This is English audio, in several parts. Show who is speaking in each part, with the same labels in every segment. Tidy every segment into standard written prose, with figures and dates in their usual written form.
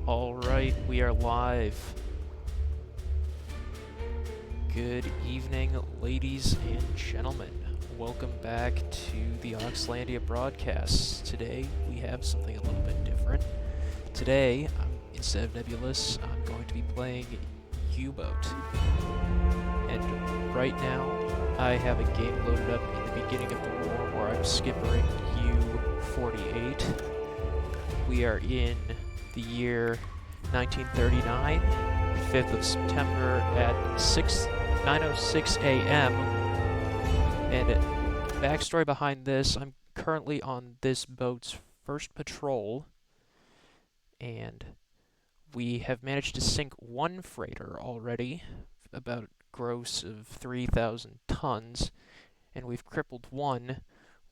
Speaker 1: Alright, we are live. Good evening, ladies and gentlemen. Welcome back to the Oxlandia broadcast. Today, we have something a little bit different. Today, instead of Nebulous, I'm going to be playing UBOAT. And right now, I have a game loaded up in the beginning of the war where I'm skippering U-48. We are in the year 1939, 5th of September at 9:06 a.m. And backstory behind this, I'm currently on this boat's first patrol, and we have managed to sink one freighter already, about a gross of 3,000 tons, and we've crippled one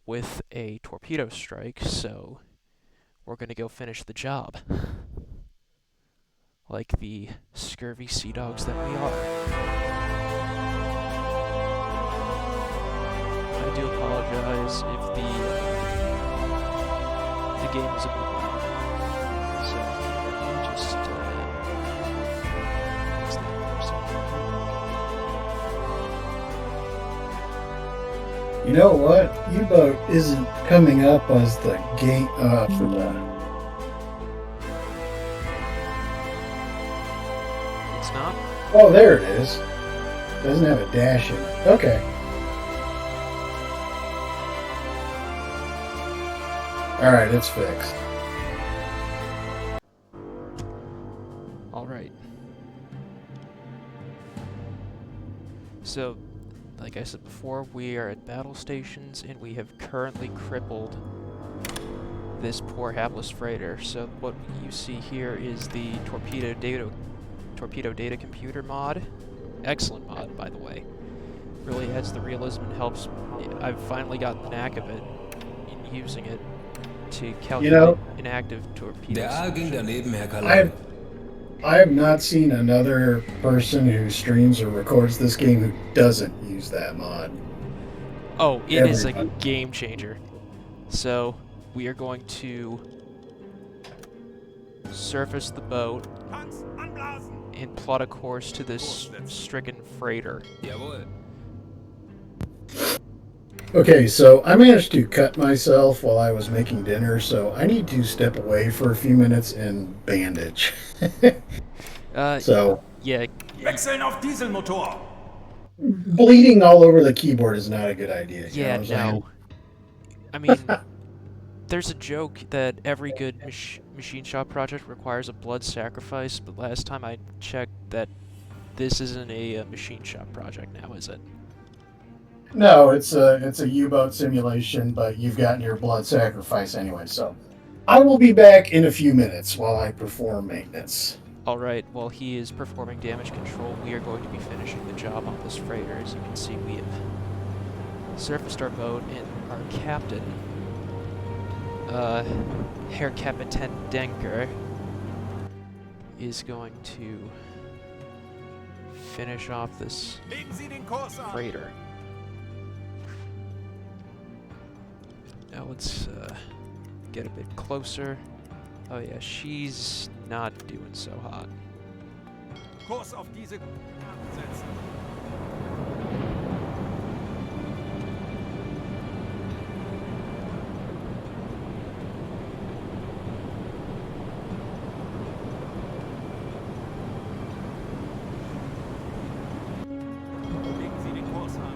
Speaker 1: with a torpedo strike, so we're going to go finish the job. Like the scurvy sea dogs that we are. I do apologize if the game is a bit loud. So just fix that for a second.
Speaker 2: You know what? U-boat isn't coming up as the game for the.
Speaker 1: It's not?
Speaker 2: Oh, there it is. Doesn't have a dash in it. Okay. All right, it's fixed.
Speaker 1: All right. So, like I said before, we are at battle stations, and we have currently crippled this poor hapless freighter. So what you see here is the torpedo data computer mod. Excellent mod, by the way. Really adds the realism and helps. I've finally gotten the knack of it in using it to calculate inactive torpedoes.
Speaker 2: I have not seen another person who streams or records this game who doesn't use that mod.
Speaker 1: Oh, it is a game changer. So, we are going to surface the boat and plot a course to this stricken freighter.
Speaker 2: Okay, so I managed to cut myself while I was making dinner, so I need to step away for a few minutes and bandage. So
Speaker 1: yeah.
Speaker 3: Wechseln auf Dieselmotor.
Speaker 2: Bleeding all over the keyboard is not a good idea.
Speaker 1: Yeah, no. I mean, there's a joke that every good machine shop project requires a blood sacrifice, but last time I checked that this isn't a machine shop project now, is it?
Speaker 2: No, it's a U-boat simulation, but you've gotten your blood sacrifice anyway, so I will be back in a few minutes while I perform maintenance.
Speaker 1: Alright, while he is performing damage control, we are going to be finishing the job on this freighter. As you can see, we have surfaced our boat, and our captain, Herr Kapitän Denker, is going to finish off this freighter. Now let's get a bit closer. Oh yeah, she's not doing so hot.
Speaker 3: Kurs auf diese setzen. Legen Sie den Kurs an.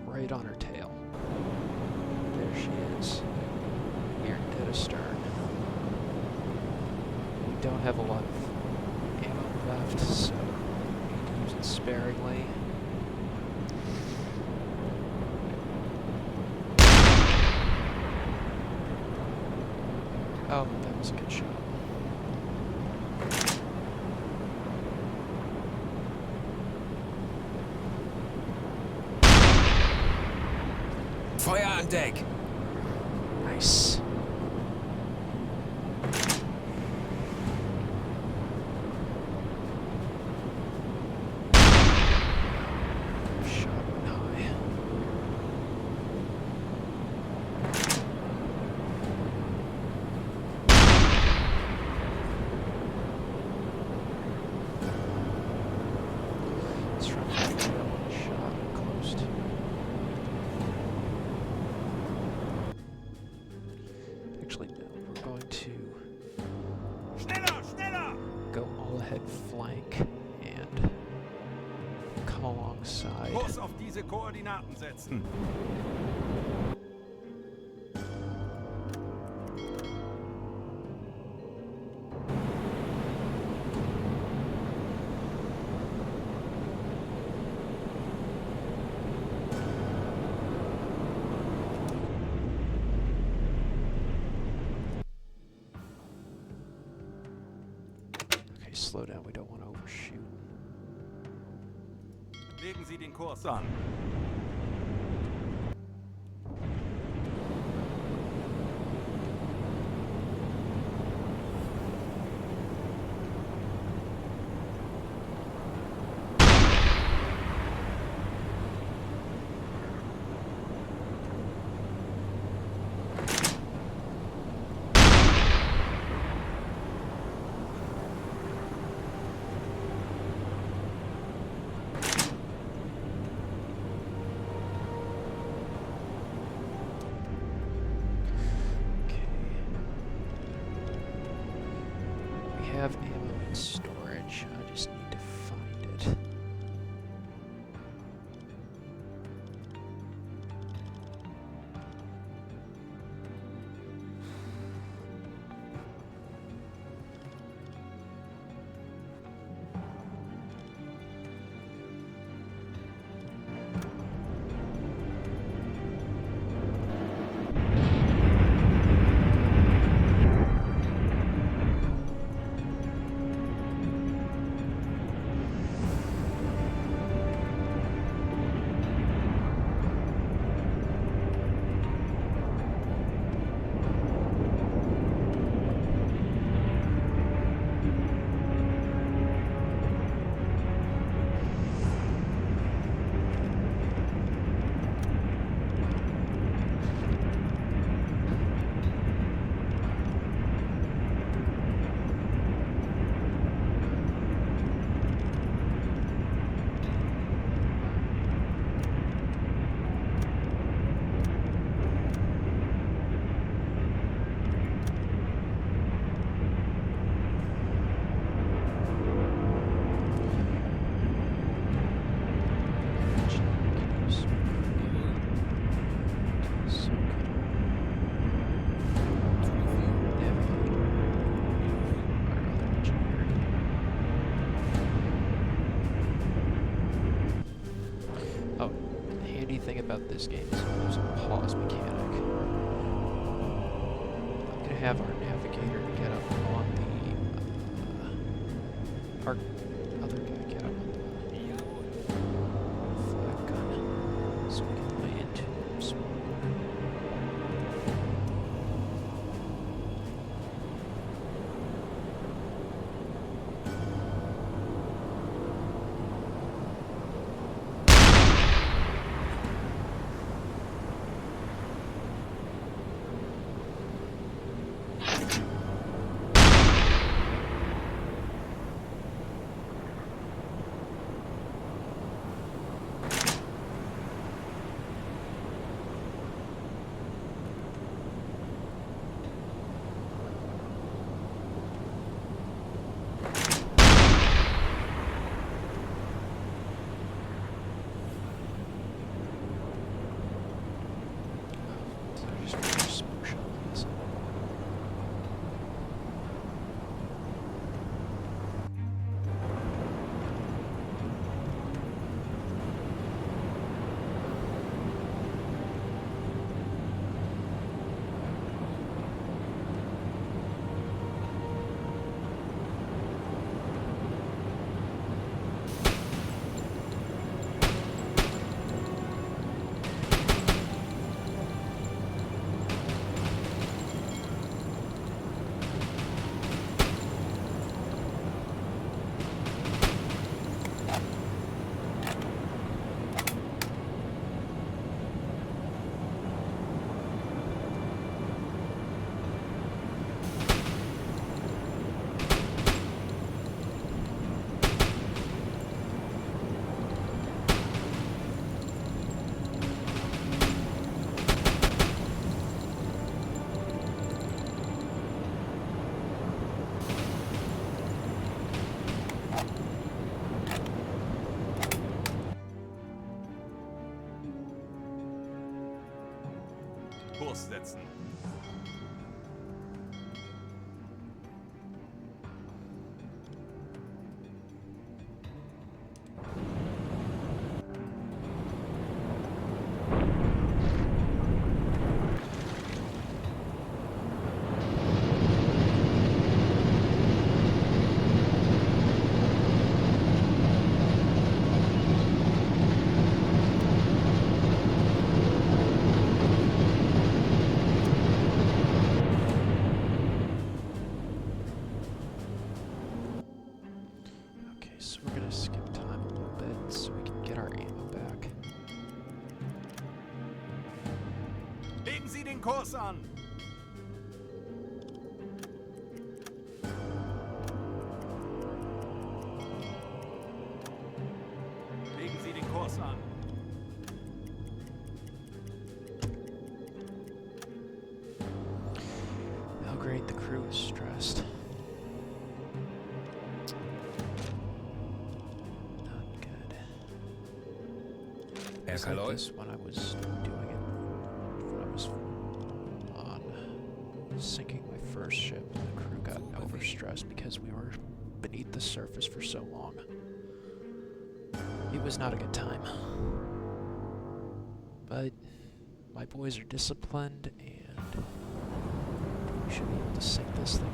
Speaker 1: Right on her tail. There she is. We are dead astern. We don't have a lot of ammo left, so we need to use it sparingly. Oh, that was a good shot.
Speaker 4: Feuer an Deck!
Speaker 1: Nice. side.
Speaker 3: Kurs auf diese Koordinaten setzen.
Speaker 1: Okay, slow down. We don't want to overshoot.
Speaker 3: Legen Sie den Kurs an.
Speaker 1: Okay. We have ammo in storage. I just need to find it. Oh, the handy thing about this game is there's a pause mechanic. I'm gonna have our navigator get up on the our other guy get up on the flag gun so we can lay into smoke.
Speaker 3: Kurs setzen.
Speaker 1: Okay, so we're gonna skip time a little bit so we can get our ammo back.
Speaker 3: Legen Sie den Kurs an. Legen Sie den Kurs an.
Speaker 1: Oh great, the crew is stressed. Not good.
Speaker 4: Herr
Speaker 1: It's like
Speaker 4: Kaloy?
Speaker 1: this when I was doing it, when I was on sinking my first ship, the crew got overstressed because we were beneath the surface for so long. It was not a good time. But my boys are disciplined and we should be able to sink this thing.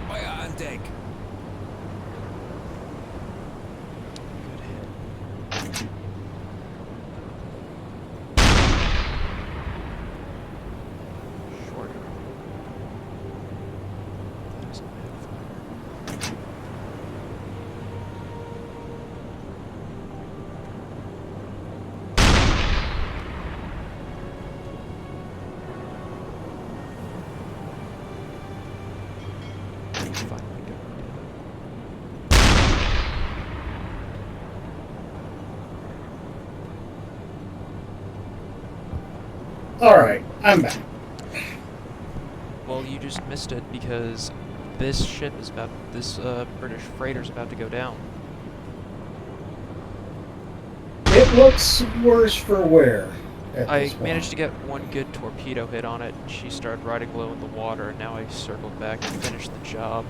Speaker 4: Feuer an Deck!
Speaker 1: Good hit. Short. That is a bad fire. Finally got rid of it.
Speaker 2: All right, I'm back.
Speaker 1: Well, you just missed it because this ship is about, this British freighter's about to go down.
Speaker 2: It looks worse for wear. At
Speaker 1: I
Speaker 2: this point.
Speaker 1: managed to get one good torpedo hit on it, and she started riding low in the water, and now I circled back and finished the job.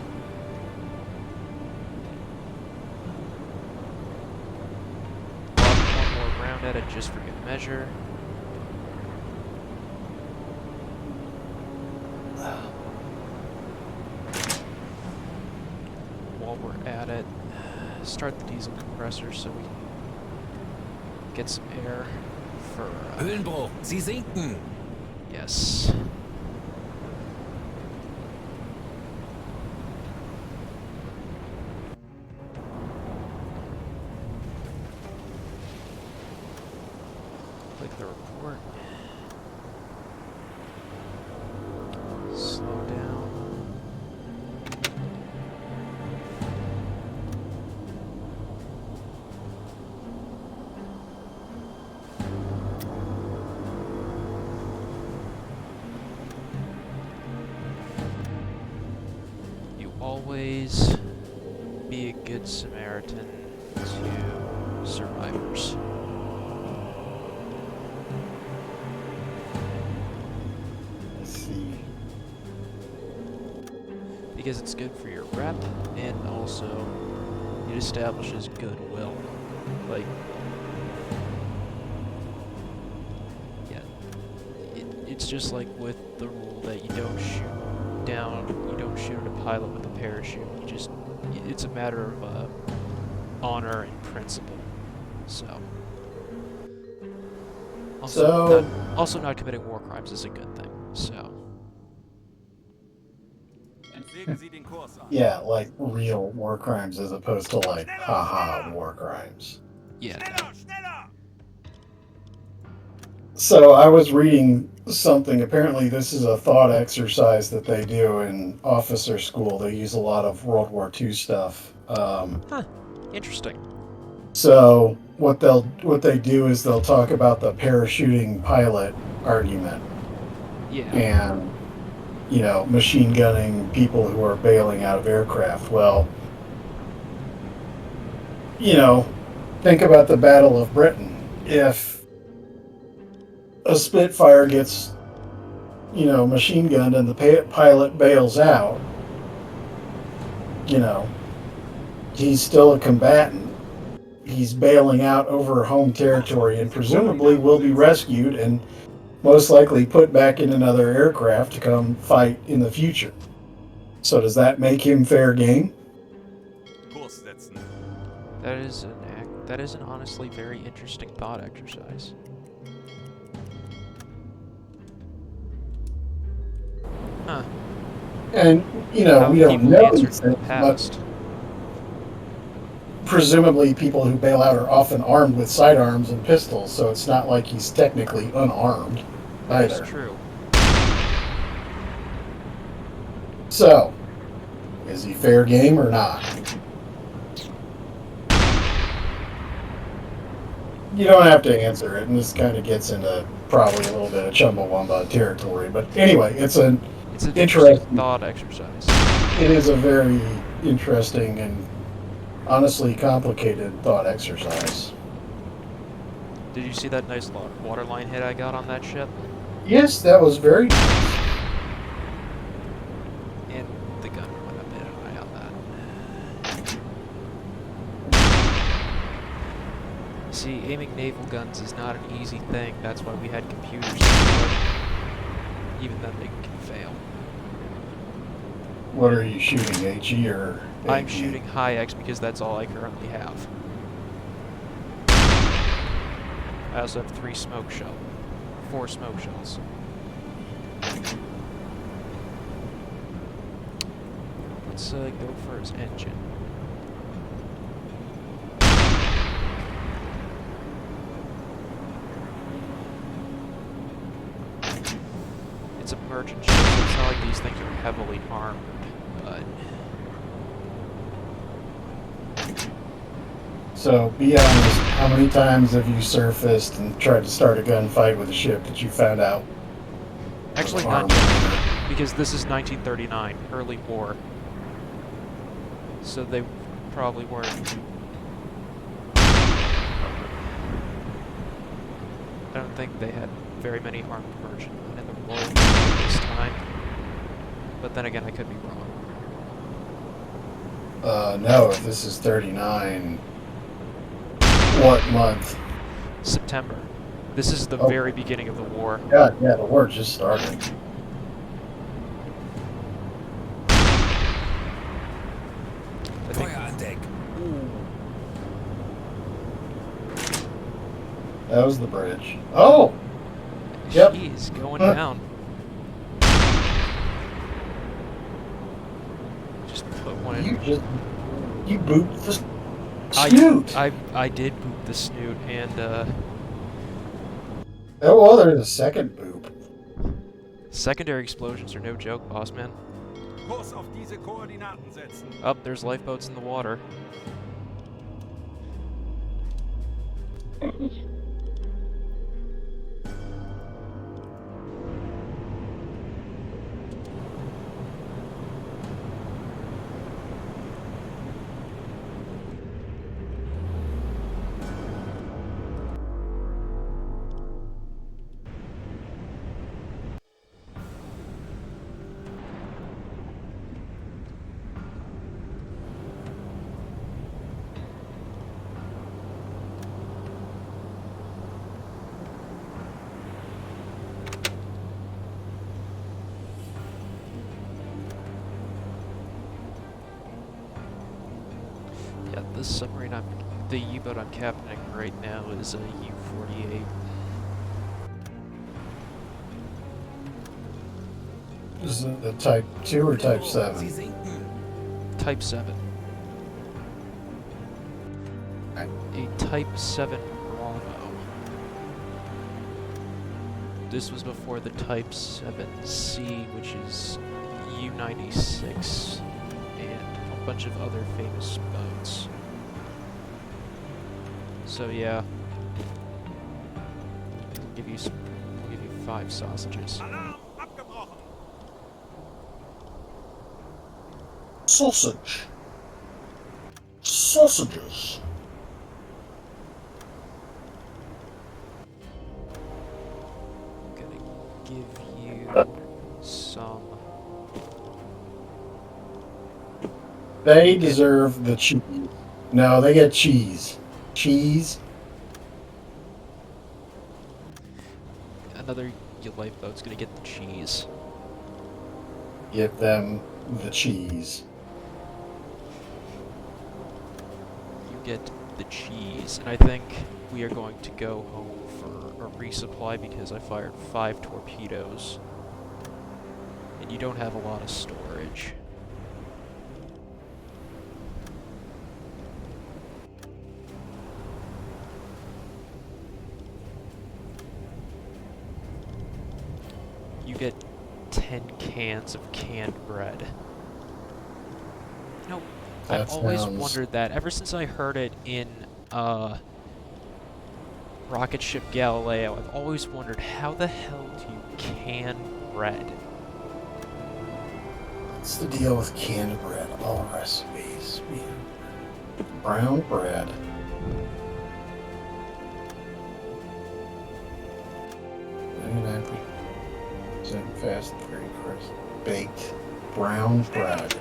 Speaker 1: One more round at it just for good measure. While we're at it, start the diesel compressor so we can get some air for,
Speaker 4: Höhenbruch, Sie sinken!
Speaker 1: yes. Click the report. Slow down. You always be a good Samaritan to survivors.
Speaker 2: Let's see.
Speaker 1: Because it's good for your rep, and also it establishes goodwill. Like, yeah, it's just like with the rule that you don't shoot down, you don't shoot at a pilot with a parachute. You just, it's a matter of honor and principle. So, also not committing war crimes is a good thing. So.
Speaker 3: Legen Sie den Kurs an.
Speaker 2: Yeah, like real war crimes as opposed to like haha war crimes.
Speaker 1: Yeah.
Speaker 3: Schneller, schneller!
Speaker 2: So I was reading something. Apparently, this is a thought exercise that they do in officer school. They use a lot of World War II stuff.
Speaker 1: Interesting.
Speaker 2: So what they do is they'll talk about the parachuting pilot argument
Speaker 1: Yeah.
Speaker 2: and machine gunning people who are bailing out of aircraft. Well, think about the Battle of Britain. If a Spitfire gets machine gunned and the pilot bails out, he's still a combatant. He's bailing out over home territory and presumably will be rescued and most likely put back in another aircraft to come fight in the future. So does that make him fair game?
Speaker 3: Kurs setzen.
Speaker 1: That is an honestly very interesting thought exercise. Huh.
Speaker 2: And,
Speaker 1: How
Speaker 2: we don't
Speaker 1: people
Speaker 2: know
Speaker 1: answered
Speaker 2: these
Speaker 1: in the
Speaker 2: things, but
Speaker 1: past.
Speaker 2: presumably people who bail out are often armed with sidearms and pistols, so it's not like he's technically unarmed
Speaker 1: That's
Speaker 2: either.
Speaker 1: true.
Speaker 2: So, is he fair game or not? You don't have to answer it, and this kind of gets into probably a little bit of Chumbawamba territory. But anyway, it's an interesting
Speaker 1: thought exercise.
Speaker 2: It is a very interesting and honestly complicated thought exercise.
Speaker 1: Did you see that nice waterline hit I got on that ship?
Speaker 2: Yes, that was very nice.
Speaker 1: And the gun went a bit high on that. See, aiming naval guns is not an easy thing. That's why we had computers to do it. Even then, they can fail.
Speaker 2: What are you shooting, HE or AG?
Speaker 1: I'm shooting high X because that's all I currently have. I also have 4 smoke shells. Let's go for his engine. It's a merchant ship, so it's not like these things are heavily armed, but...
Speaker 2: So, be honest, how many times have you surfaced and tried to start a gunfight with a ship that you found out?
Speaker 1: Actually, not yet, because this is 1939, early war. So they probably weren't... I don't think they had very many armed merchantmen in the Royal Navy at this time. But then again, I could be wrong.
Speaker 2: No, if this is 39... What month?
Speaker 1: September. This is the very beginning of the war.
Speaker 2: God, yeah, the war just started.
Speaker 1: I think,
Speaker 4: Feuer an Deck.
Speaker 2: That was the bridge. Oh! Yep.
Speaker 1: Jeez, going down. Just put one in.
Speaker 2: You booped the snoot!
Speaker 1: I did boop the snoot, and
Speaker 2: Oh, well, there's a second boop.
Speaker 1: secondary explosions are no joke, boss man.
Speaker 3: Kurs auf diese Koordinaten setzen.
Speaker 1: Up, there's lifeboats in the water. Yeah, this submarine the U-boat I'm captaining right now is a U-48.
Speaker 2: Is it the Type 2 or Type
Speaker 4: Sie
Speaker 2: 7?
Speaker 4: sinken.
Speaker 1: Type 7. A Type 7 Bravo. This was before the Type 7C, which is U-96, and a bunch of other famous boats. So yeah, we'll give you some. We'll give you 5 sausages.
Speaker 3: Alarm abgebrochen.
Speaker 2: Sausage. Sausages.
Speaker 1: I'm gonna give you some.
Speaker 2: They deserve the cheese. No, they get cheese. Cheese.
Speaker 1: Another your lifeboat's gonna get the cheese.
Speaker 2: Give them the cheese.
Speaker 1: You get the cheese, and I think we are going to go home for a resupply because I fired 5 torpedoes, and you don't have a lot of storage. You get 10 cans of canned bread. You know, I've always wondered that ever since I heard it in Rocket Ship Galileo. I've always wondered, how the hell do you can bread?
Speaker 2: What's the deal with canned bread? All recipes. Brown bread. Fast, very crisp. Baked brown bread.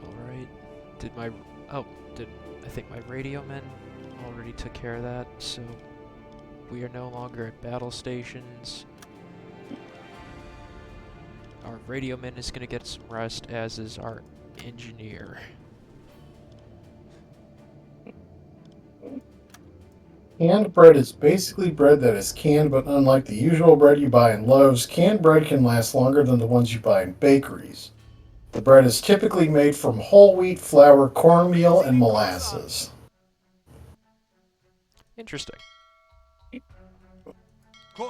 Speaker 1: Alright. I think my radio men already took care of that, so we are no longer at battle stations. Our radio man is gonna get some rest, as is our engineer.
Speaker 2: Canned bread is basically bread that is canned, but unlike the usual bread you buy in loaves, canned bread can last longer than the ones you buy in bakeries. The bread is typically made from whole wheat flour, cornmeal, and molasses.
Speaker 1: Interesting.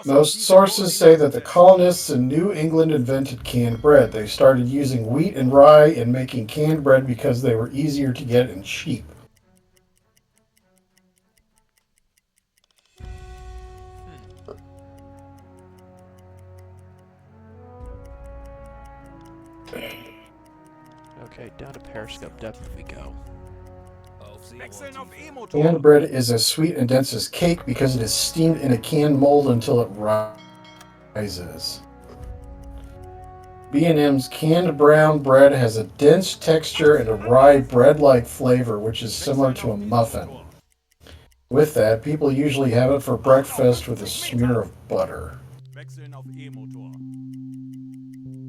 Speaker 2: Most sources say that the colonists in New England invented canned bread. They started using wheat and rye in making canned bread because they were easier to get and cheap.
Speaker 1: Okay, down to periscope depth we go.
Speaker 3: Wechseln auf E-Motor.
Speaker 2: Canned bread is as sweet and dense as cake because it is steamed in a canned mold until it rises. B&M's canned brown bread has a dense texture and a rye bread-like flavor, which is similar to a muffin. With that, people usually have it for breakfast with a smear of butter.
Speaker 3: Wechseln auf E-Motor.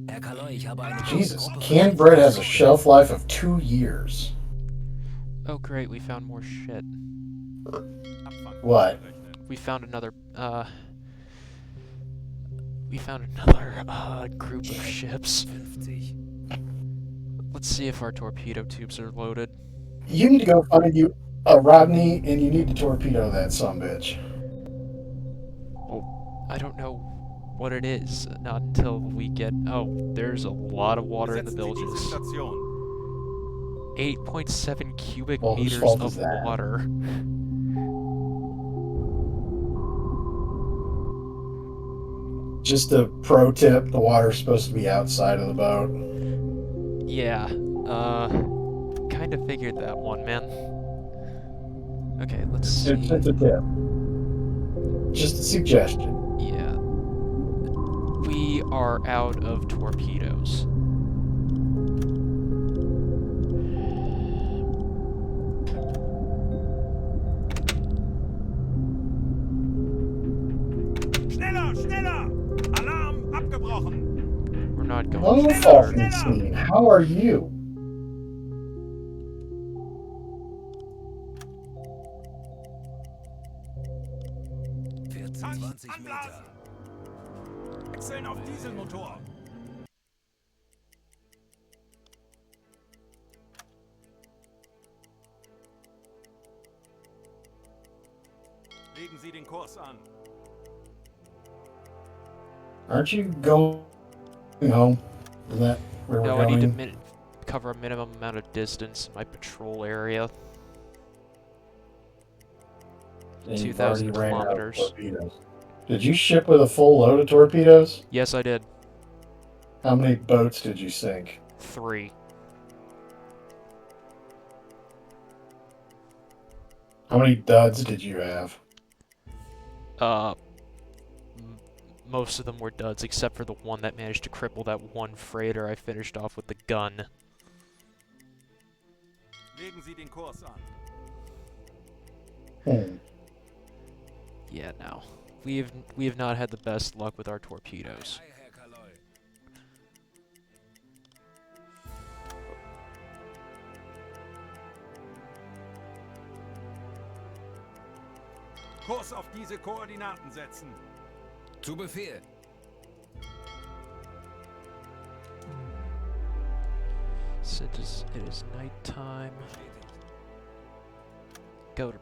Speaker 4: Herr Kaloi, ich habe eine
Speaker 2: Jesus,
Speaker 4: Gruppe
Speaker 2: canned bread has a shelf life of 2 years.
Speaker 1: Oh great, we found more shit.
Speaker 3: Abfang
Speaker 2: What?
Speaker 1: We found another group of ships.
Speaker 4: 50.
Speaker 1: Let's see if our torpedo tubes are loaded.
Speaker 2: You need to go find you a Rodney, and you need to torpedo that sumbitch.
Speaker 1: Well, I don't know what it is, not until we get... Oh, there's a lot of water in the
Speaker 3: Besetzen Sie diese
Speaker 1: bilges.
Speaker 3: Station.
Speaker 1: 8.7 cubic
Speaker 2: Well, whose
Speaker 1: meters
Speaker 2: fault
Speaker 1: of
Speaker 2: is that?
Speaker 1: water.
Speaker 2: Just a pro tip, the water's supposed to be outside of the boat.
Speaker 1: Yeah, kind of figured that one, man. Okay, let's see.
Speaker 2: It's a tip. Just a suggestion.
Speaker 1: Yeah. We are out of torpedoes.
Speaker 3: Schneller, schneller! Alarm abgebrochen.
Speaker 1: We're not going
Speaker 2: Hello,
Speaker 1: to
Speaker 2: Falkenstein. How are you?
Speaker 3: Tank
Speaker 4: 20 Meter.
Speaker 3: anblasen. Wechseln auf Dieselmotor. Legen Sie den Kurs an.
Speaker 2: Aren't you going home? Is that where
Speaker 1: No,
Speaker 2: we're
Speaker 1: I need to
Speaker 2: going?
Speaker 1: cover a minimum amount of distance in my patrol area.
Speaker 2: And you've
Speaker 1: 2,000
Speaker 2: already ran out of
Speaker 1: kilometers.
Speaker 2: torpedoes. Did you ship with a full load of torpedoes?
Speaker 1: Yes, I did.
Speaker 2: How many boats did you sink?
Speaker 1: 3.
Speaker 2: How many duds did you have?
Speaker 1: Most of them were duds, except for the one that managed to cripple that one freighter I finished off with the gun.
Speaker 3: Legen Sie den Kurs an.
Speaker 1: Yeah, no. We have not had the best luck with our torpedoes.
Speaker 4: Ei, Herr Kaloi.
Speaker 3: Kurs auf diese Koordinaten setzen.
Speaker 4: Zu Befehl.
Speaker 1: So it is nighttime. Go to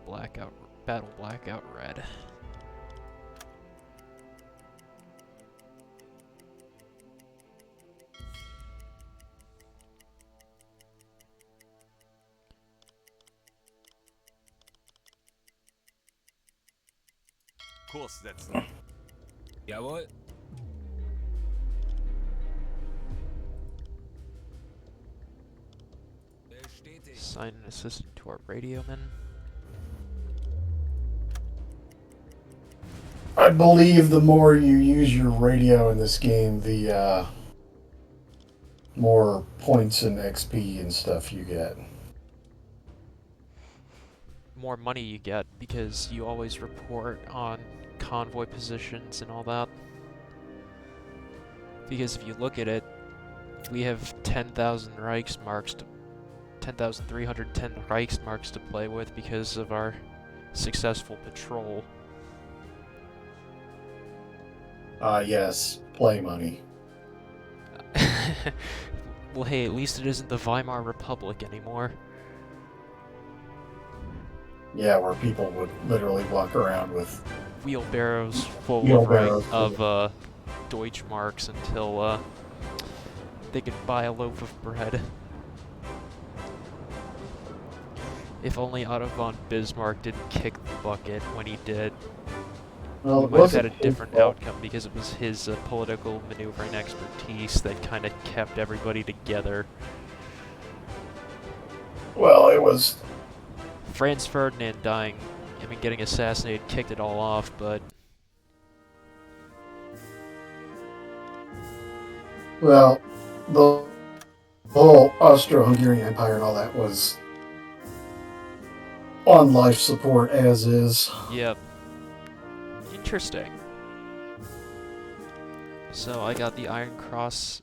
Speaker 1: battle blackout red.
Speaker 3: Kurs setzen.
Speaker 4: Jawohl. Bestätigt.
Speaker 1: Assign an assistant to our radioman.
Speaker 2: I believe the more you use your radio in this game, the more points and XP and stuff you get.
Speaker 1: More money you get because you always report on convoy positions and all that. Because if you look at it, we have 10,000 Reichsmarks, 10,310 Reichsmarks to play with because of our successful patrol.
Speaker 2: Yes, play money.
Speaker 1: Well, hey, at least it isn't the Weimar Republic anymore.
Speaker 2: Yeah, where people would literally walk around with
Speaker 1: Wheelbarrows full
Speaker 2: Wheelbarrows
Speaker 1: of Deutschmarks until they could buy a loaf of bread. If only Otto von Bismarck didn't kick the bucket when he did,
Speaker 2: well,
Speaker 1: we might have had a different outcome because it was his political maneuvering expertise that kind of kept everybody together.
Speaker 2: Well, it was.
Speaker 1: Franz Ferdinand dying, getting assassinated kicked it all off, but
Speaker 2: Well, the whole Austro-Hungarian Empire and all that was on life support as is.
Speaker 1: yep. Interesting. So I got the Iron Cross.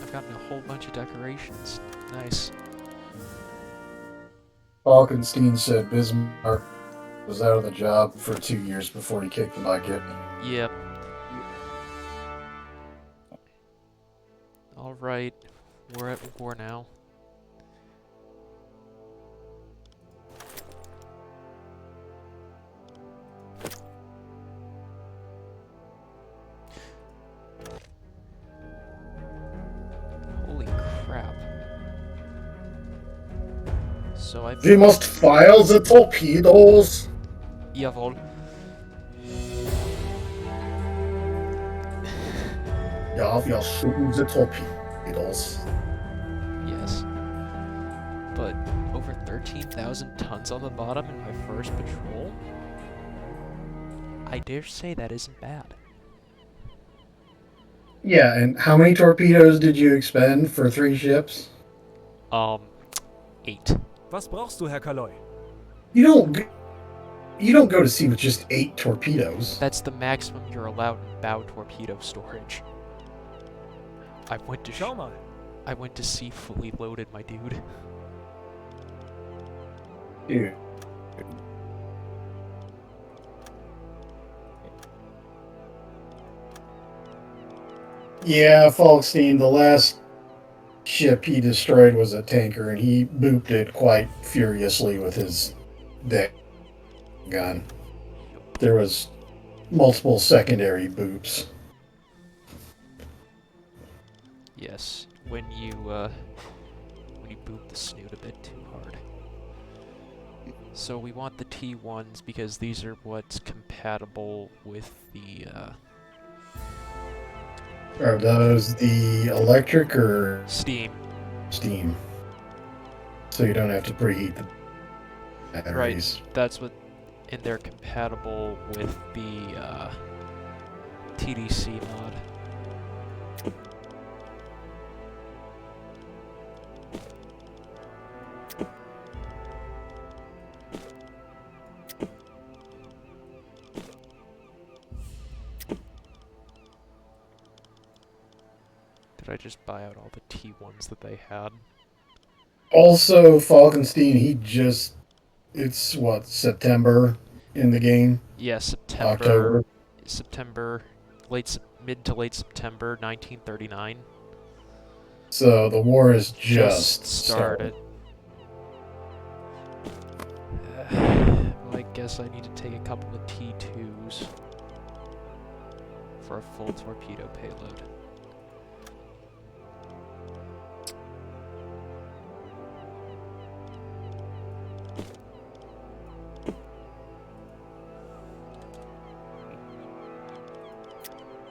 Speaker 1: I've gotten a whole bunch of decorations. Nice.
Speaker 2: Falkenstein said Bismarck was out of the job for 2 years before he kicked the bucket.
Speaker 1: Yep. Alright, we're at war now. Holy crap. So I...
Speaker 2: We must fire the torpedoes!
Speaker 1: Jawohl.
Speaker 2: Ja, wir shooting the torpedoes.
Speaker 1: Yes. But over 13,000 tons on the bottom in my first patrol? I dare say that isn't bad.
Speaker 2: Yeah, and how many torpedoes did you expend for 3 ships?
Speaker 1: 8.
Speaker 3: Was brauchst du, Herr Kaloi?
Speaker 2: You don't go to sea with just 8 torpedoes.
Speaker 1: That's the maximum you're allowed in bow torpedo storage.
Speaker 3: Schau mal.
Speaker 1: I went to sea fully loaded, my dude.
Speaker 2: Dude. Yeah, Falkstein, the last ship he destroyed was a tanker, and he booped it quite furiously with his deck gun. There was multiple secondary boops.
Speaker 1: Yes, when you boot the snoot a bit too hard. So we want the T1s because these are what's compatible with the
Speaker 2: Are those the electric or
Speaker 1: Steam.
Speaker 2: steam? So you don't have to preheat the batteries.
Speaker 1: Right. That's what, and they're compatible with the TDC mod. Did I just buy out all the T1s that they had?
Speaker 2: Also, Falkenstein, it's what, September in the game?
Speaker 1: Yeah,
Speaker 2: October.
Speaker 1: September, mid to late September 1939.
Speaker 2: So the war has just
Speaker 1: started. Well, I guess I need to take a couple of T2s for a full torpedo payload.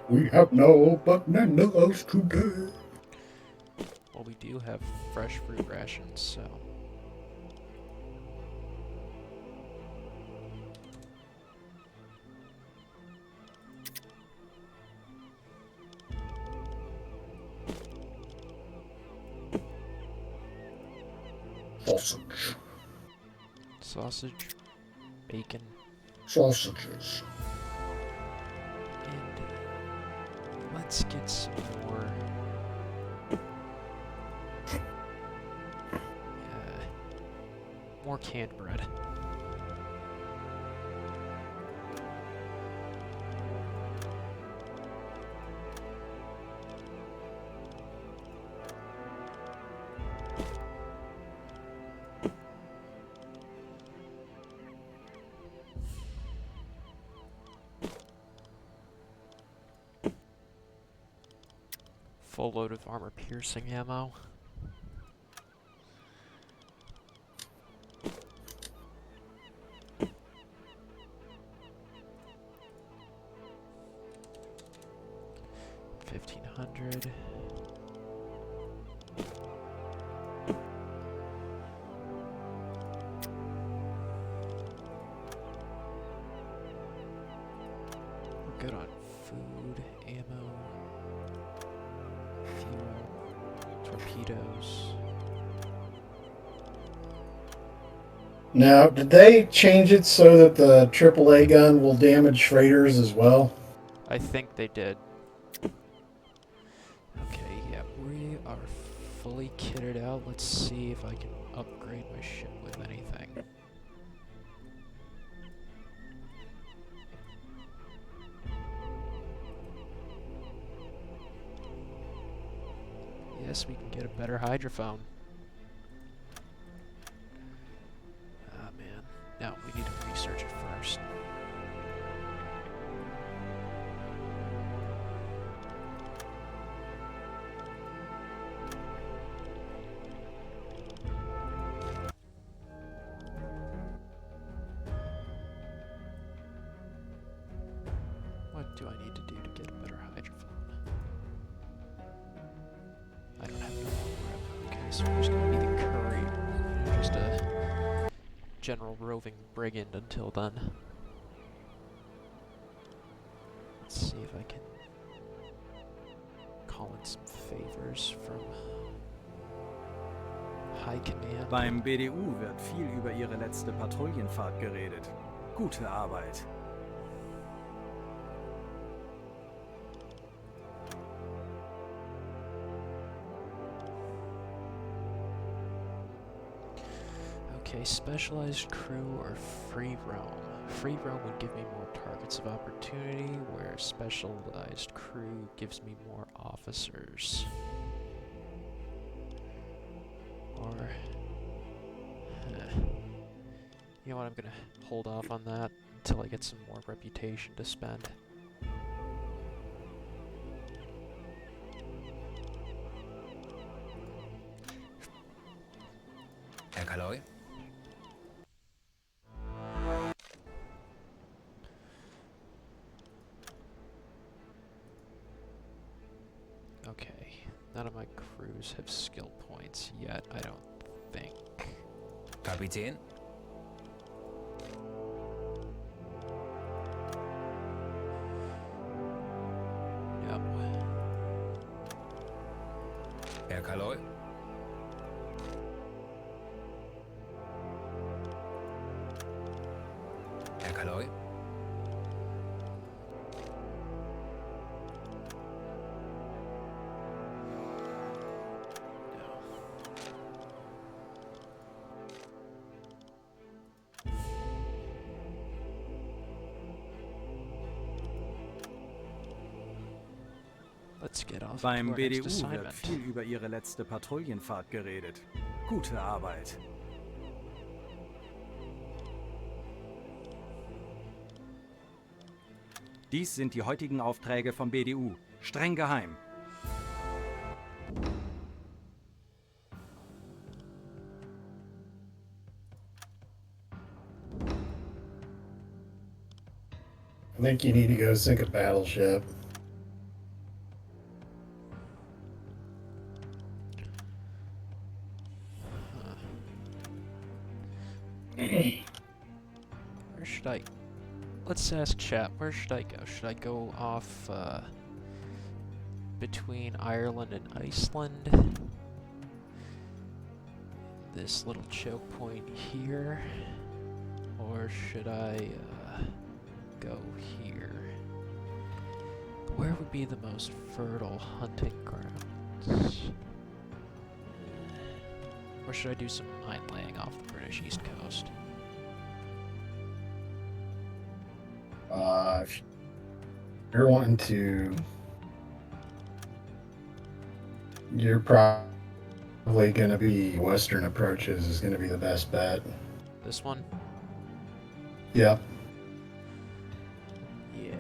Speaker 2: We have no bananas today.
Speaker 1: Well, we do have fresh fruit rations, so...
Speaker 2: Sausage.
Speaker 1: Sausage, bacon,
Speaker 2: Sausages.
Speaker 1: and let's get some more... more canned bread. Full load of armor-piercing ammo. $1,500. We're good on food, ammo, fuel, torpedoes.
Speaker 2: Now, did they change it so that the AAA gun will damage freighters as well?
Speaker 1: I think they did. Okay, yeah, we are fully kitted out. Let's see if I can upgrade my ship with anything. Yes, we can get a better hydrophone. Ah, man. No, we need to research it first. What do I need to do to get a better hydrophone? I don't have enough grip. Okay, so we're just gonna be the courier. Just a general roving brigand until then. Let's see if I can call in some favors from High Command.
Speaker 3: Beim BDU wird viel über Ihre letzte Patrouillenfahrt geredet. Gute Arbeit.
Speaker 1: Okay, specialized crew or free roam. Free roam would give me more targets of opportunity, where specialized crew gives me more officers. Or... you know what, I'm gonna hold off on that until I get some more reputation to spend.
Speaker 4: Herr Kaloy?
Speaker 1: None of my crews have skill points yet, I don't think.
Speaker 4: Kapitän?
Speaker 1: Yep.
Speaker 4: Herr Kaloi? Herr Kaloi?
Speaker 1: Let's get off to
Speaker 3: Beim
Speaker 1: our next
Speaker 3: BDU
Speaker 1: assignment.
Speaker 3: wird viel über ihre letzte Patrouillenfahrt geredet. Gute Arbeit. Dies sind die heutigen Aufträge vom BDU. Streng geheim.
Speaker 2: I think you need to go sink a battleship.
Speaker 1: Where should I... Let's ask chat, where should I go? Should I go off, between Ireland and Iceland? This little choke point here? Or should I, go here? Where would be the most fertile hunting grounds? Or should I do some mine laying off the British East Coast?
Speaker 2: If you're wanting to, you're probably going to be western approaches is going to be the best bet.
Speaker 1: This one?
Speaker 2: Yep.
Speaker 1: Yeah.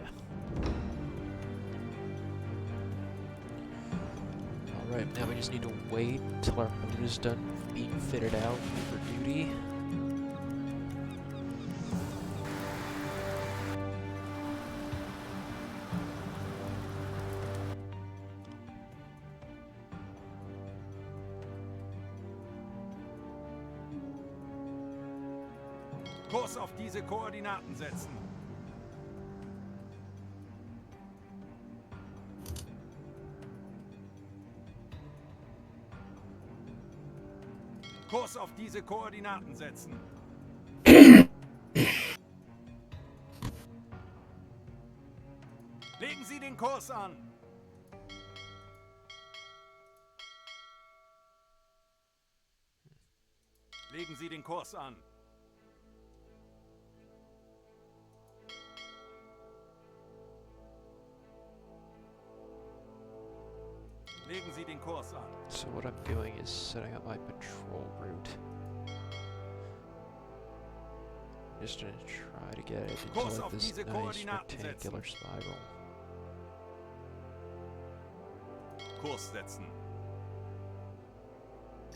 Speaker 1: Alright, now we just need to wait until our boat is done being fitted out for duty.
Speaker 3: Kurs auf diese Koordinaten setzen. Kurs auf diese Koordinaten setzen. Legen Sie den Kurs an. Legen Sie den Kurs an. Legen Sie den Kurs an.
Speaker 1: So what I'm doing is setting up my patrol route. I'm just gonna try to get it into
Speaker 3: Kurs
Speaker 1: like
Speaker 3: auf
Speaker 1: this
Speaker 3: diese
Speaker 1: nice
Speaker 3: Koordinaten
Speaker 1: rectangular spiral.
Speaker 3: Kurs setzen.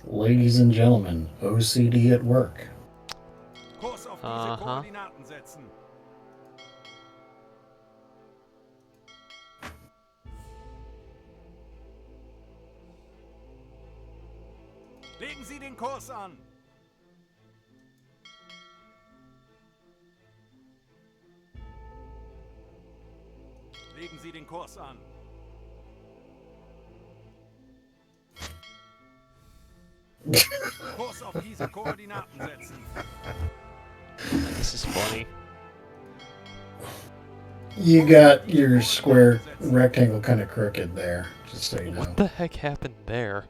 Speaker 2: Ladies and gentlemen, OCD at work.
Speaker 3: Kurs auf diese Koordinaten setzen. Legen Sie den Kurs an. Legen Sie den Kurs an. Kurs auf diese Koordinaten setzen.
Speaker 1: This is funny.
Speaker 2: You got your square rectangle kind of crooked there, just so you know.
Speaker 1: What the heck happened there?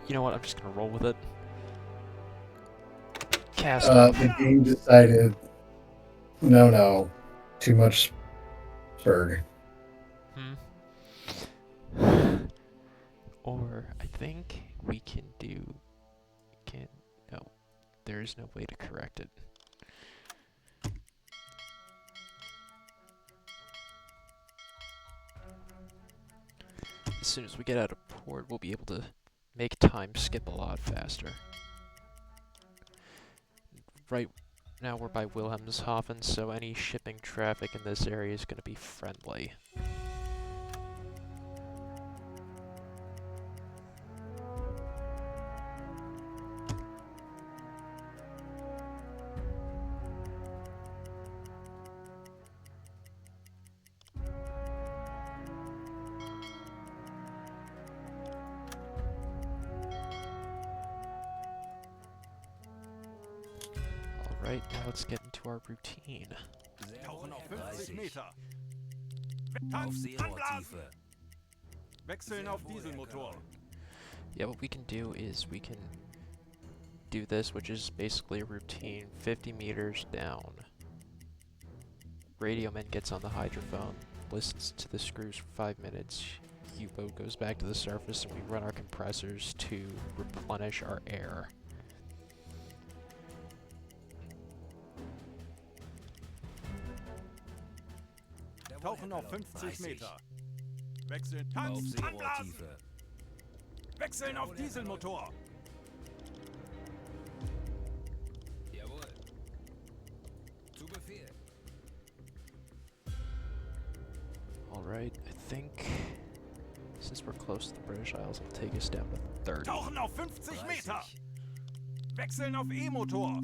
Speaker 1: You know what? I'm just gonna roll with it. Cast off.
Speaker 2: The game decided, no, too much spurg.
Speaker 1: Or I think we can do. No, there is no way to correct it. As soon as we get out of port, we'll be able to make time skip a lot faster. Right now we're by Wilhelmshaven, so any shipping traffic in this area is going to be friendly. Alright, now let's get into our routine.
Speaker 3: Tauchen auf 50 Meter.
Speaker 4: Auf
Speaker 3: Tanzen, anblasen.
Speaker 4: Seerohrtiefe.
Speaker 3: Wechseln auf Dieselmotor.
Speaker 1: Yeah, what we can do is we can do this, which is basically a routine 50 meters down. Radioman gets on the hydrophone, listens to the screws for 5 minutes. U-boat goes back to the surface and we run our compressors to replenish our air.
Speaker 3: Tauchen auf 50 Meter. Wechseln,
Speaker 4: Auf
Speaker 3: tanzen, anblasen.
Speaker 4: Seerohrtiefe.
Speaker 3: Wechseln auf Dieselmotor.
Speaker 4: Jawohl. Zu Befehl.
Speaker 1: Alright, I think since we're close to the British Isles, I'll take us down to 30.
Speaker 3: Tauchen auf 50 Meter.
Speaker 4: 30.
Speaker 3: Wechseln auf E-Motor.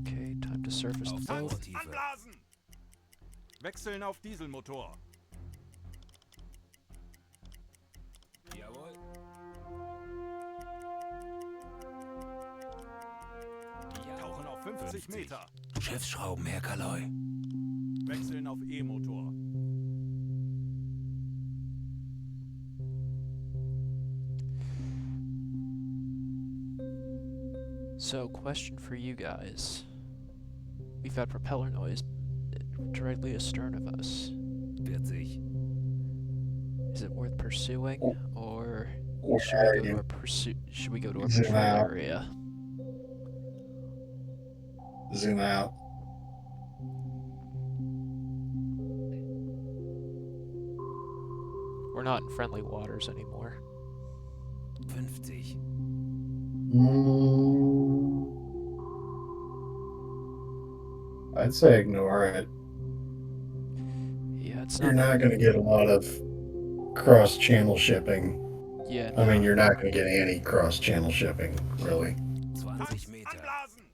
Speaker 1: Okay, time to surface the
Speaker 4: Auf
Speaker 1: boat.
Speaker 3: Tanzen, anblasen. Wechseln auf Dieselmotor.
Speaker 4: Jawohl.
Speaker 3: Tauchen auf 50 Meter.
Speaker 4: Schiffsschrauben, Herr Kaloi.
Speaker 3: Wechseln auf E-Motor.
Speaker 1: So, question for you guys. We've had propeller noise directly astern of us.
Speaker 4: 40.
Speaker 1: Is it worth pursuing, or
Speaker 2: Or
Speaker 1: should we go to
Speaker 2: you
Speaker 1: our should we go to our
Speaker 2: Zoom
Speaker 1: patrol
Speaker 2: out.
Speaker 1: area?
Speaker 2: zoom out.
Speaker 1: We're not in friendly waters anymore.
Speaker 4: 50.
Speaker 2: I'd say ignore it.
Speaker 1: Yeah, it's
Speaker 2: You're
Speaker 1: not.
Speaker 2: not going to get a lot of cross-channel shipping.
Speaker 1: Yeah,
Speaker 2: I mean,
Speaker 1: no.
Speaker 2: you're not going to get any cross-channel shipping, really.
Speaker 4: 20
Speaker 3: Tanzen,
Speaker 4: Meter.
Speaker 3: anblasen.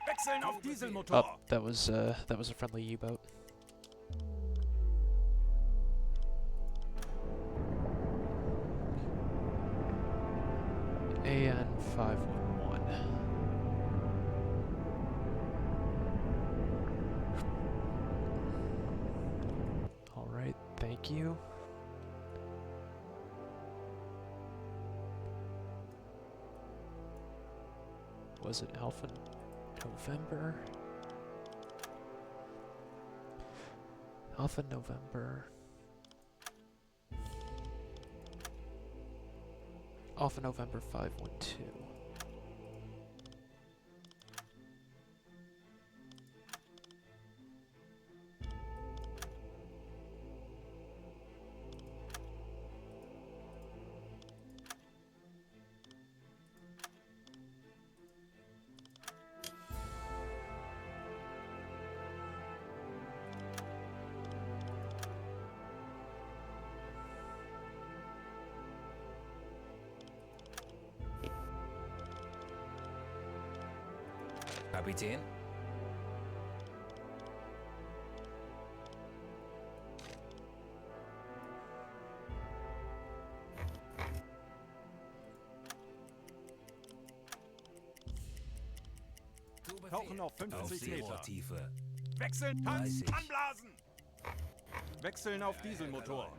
Speaker 3: Wechseln auf Dieselmotor.
Speaker 1: Oh, that was a friendly U-boat. AN 511. All right, thank you. Was it Alpha November? Alpha November. Alpha November 512.
Speaker 4: Kapitän. Zu Befehl.
Speaker 3: Tauchen auf 50
Speaker 4: Auf
Speaker 3: Meter.
Speaker 4: Seerohrtiefe.
Speaker 3: Wechseln, tanzen,
Speaker 4: 30.
Speaker 3: anblasen. Wechseln auf Dieselmotor.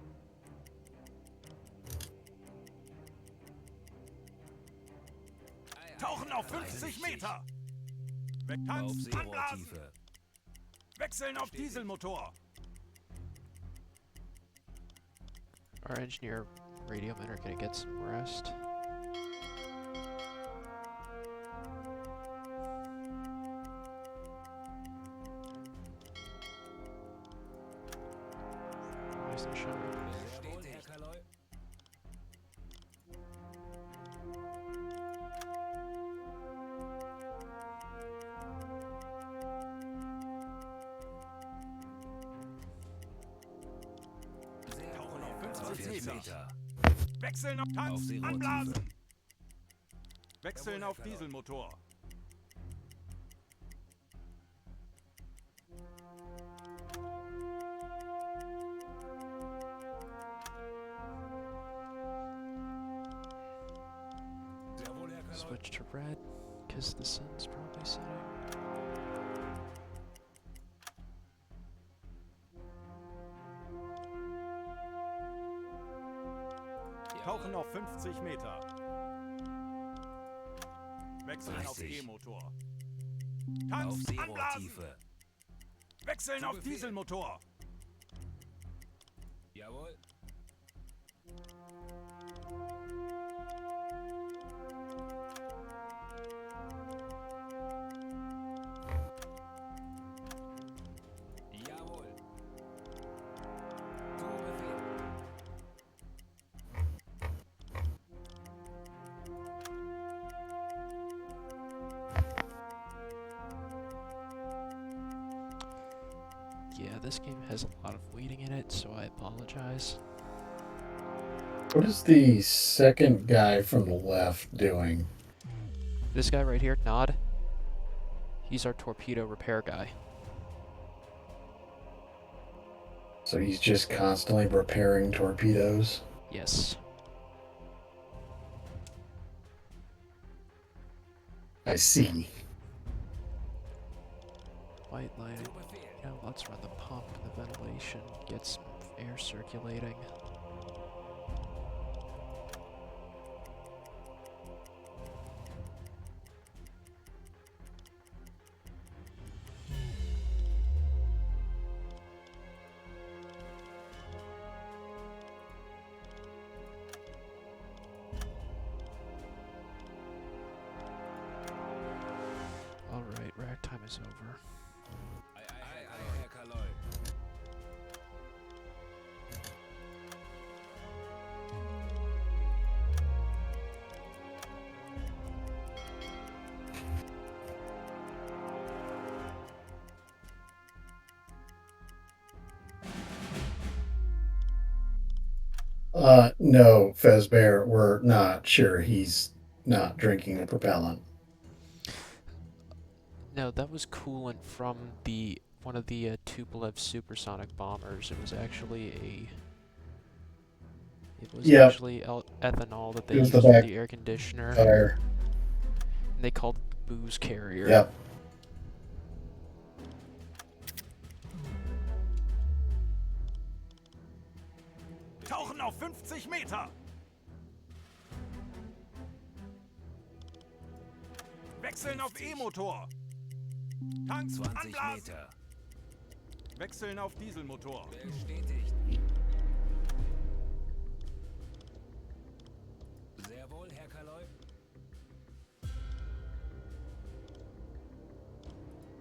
Speaker 3: Tauchen auf 50 Meter.
Speaker 4: Auf
Speaker 3: Tanzen, anblasen.
Speaker 4: Seerohrtiefe.
Speaker 3: Wechseln auf Dieselmotor.
Speaker 1: Our engineer radio men are gonna get some rest. Why isn't it showing?
Speaker 4: Steht, Herr Kaloi.
Speaker 3: Tauchen auf 50
Speaker 4: 20
Speaker 3: Meter.
Speaker 4: Meter.
Speaker 3: Wechseln auf
Speaker 4: Auf
Speaker 3: Tanzen,
Speaker 4: Seerohrtiefe.
Speaker 3: anblasen. Wechseln auf Dieselmotor.
Speaker 1: Switch to red, because the sun's probably setting.
Speaker 3: Tauchen auf 50 Meter. Wechseln auf
Speaker 4: 30.
Speaker 3: E-Motor.
Speaker 4: Auf
Speaker 3: Tanks anblasen.
Speaker 4: Seerohrtiefe.
Speaker 3: Wechseln auf
Speaker 4: Zu Befehl.
Speaker 3: Dieselmotor.
Speaker 4: Jawohl. Jawohl. Zu Befehl.
Speaker 1: Yeah, this game has a lot of waiting in it, so I apologize.
Speaker 2: What is the second guy from the left doing?
Speaker 1: This guy right here, Nod, he's our torpedo repair guy.
Speaker 2: So he's just constantly repairing torpedoes.
Speaker 1: Yes.
Speaker 2: I see.
Speaker 1: White lighting.
Speaker 4: Zu Befehl.
Speaker 1: Yeah, let's run the pump and the ventilation, get some air circulating. Alright, rack time is over.
Speaker 4: Herr Kaloi.
Speaker 2: No, Fezbear, we're not sure he's not drinking the propellant.
Speaker 1: No, that was coolant from the one of the Tupolev supersonic bombers. It was actually
Speaker 2: Yep.
Speaker 1: actually ethanol that they
Speaker 2: It was
Speaker 1: used
Speaker 2: the
Speaker 1: in
Speaker 2: back
Speaker 1: the air conditioner.
Speaker 2: Fire.
Speaker 1: And they called it the booze carrier.
Speaker 2: Yep.
Speaker 3: Tauchen auf 50 Meter. Wechseln auf
Speaker 4: 50.
Speaker 3: E-Motor. Tanks
Speaker 4: 20
Speaker 3: anblasen.
Speaker 4: Meter.
Speaker 3: Wechseln auf Dieselmotor.
Speaker 4: Bestätigt. Sehr wohl, Herr Kaloi.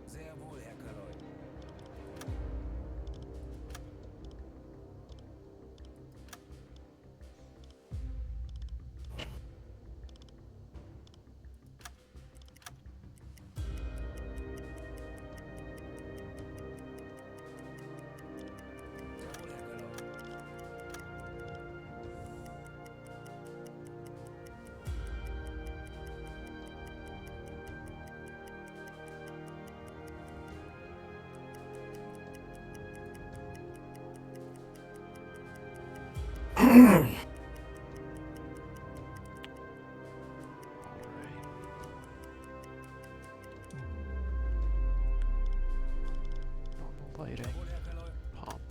Speaker 4: Sehr wohl, Herr Kaloi. Sehr wohl, Herr Kaloi.
Speaker 1: Alright. Normal lighting.
Speaker 4: Sehr wohl, Herr Kaloi.
Speaker 1: Pump,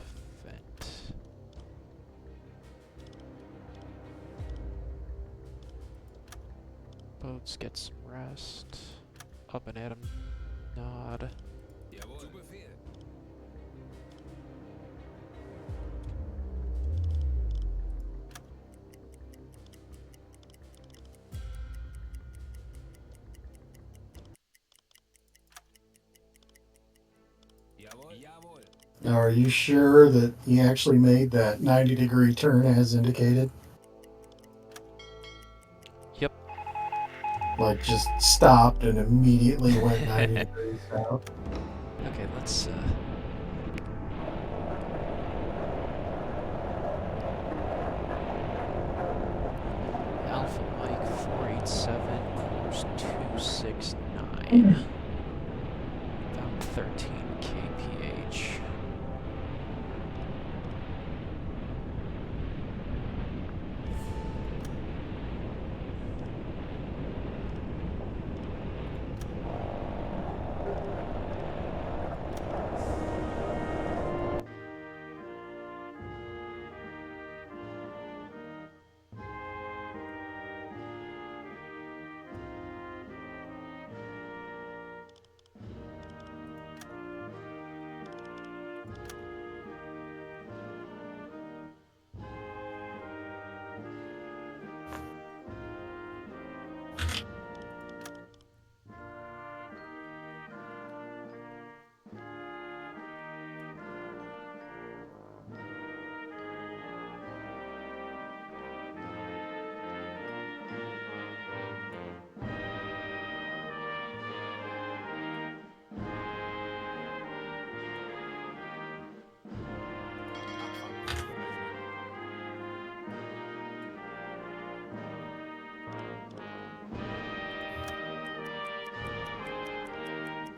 Speaker 1: vent. Boats get some rest. Up and at 'em. Nod.
Speaker 4: Jawohl. Zu Befehl. Jawohl. Jawohl.
Speaker 2: Now, are you sure that he actually made that 90-degree turn as indicated?
Speaker 1: Yep.
Speaker 2: Like, just stopped and immediately went 90 degrees south?
Speaker 1: Okay, let's Alpha Mike 487, course 269. About 13 kph.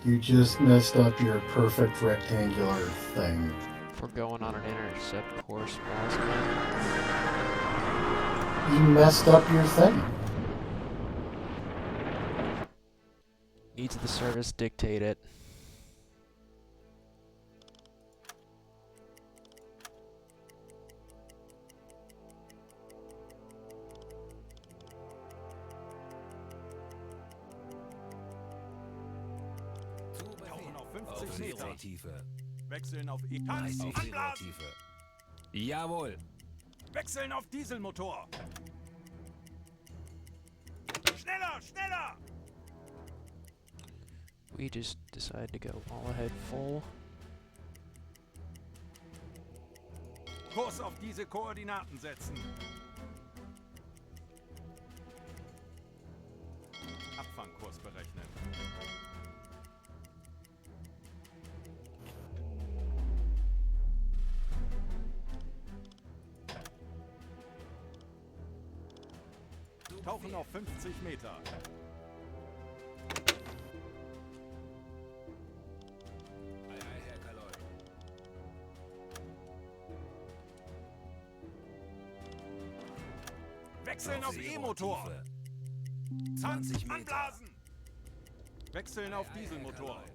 Speaker 2: You just messed up your perfect rectangular thing.
Speaker 1: If we're going on an intercept course, Mossman.
Speaker 2: You messed up your thing.
Speaker 1: Needs of the service dictate it.
Speaker 4: Zu Befehl.
Speaker 3: Tauchen auf
Speaker 4: Auf
Speaker 3: 50 Meter.
Speaker 4: Seetiefe.
Speaker 3: Wechseln auf
Speaker 4: Auf
Speaker 3: Anblasen!
Speaker 4: Seetiefe. Jawohl.
Speaker 3: Wechseln auf Dieselmotor! Schneller, schneller!
Speaker 1: We just decided to go all ahead full.
Speaker 3: Kurs auf diese Koordinaten setzen. Abfangkurs berechnen. Tauchen auf 50 Meter.
Speaker 4: Ei, ei, Herr Kaloi.
Speaker 3: Wechseln auf E-Motor.
Speaker 4: Seetiefe.
Speaker 3: 20
Speaker 4: Meter.
Speaker 3: Anblasen! Wechseln auf
Speaker 4: Ei, ei, Herr
Speaker 3: Dieselmotor.
Speaker 4: Kaloi.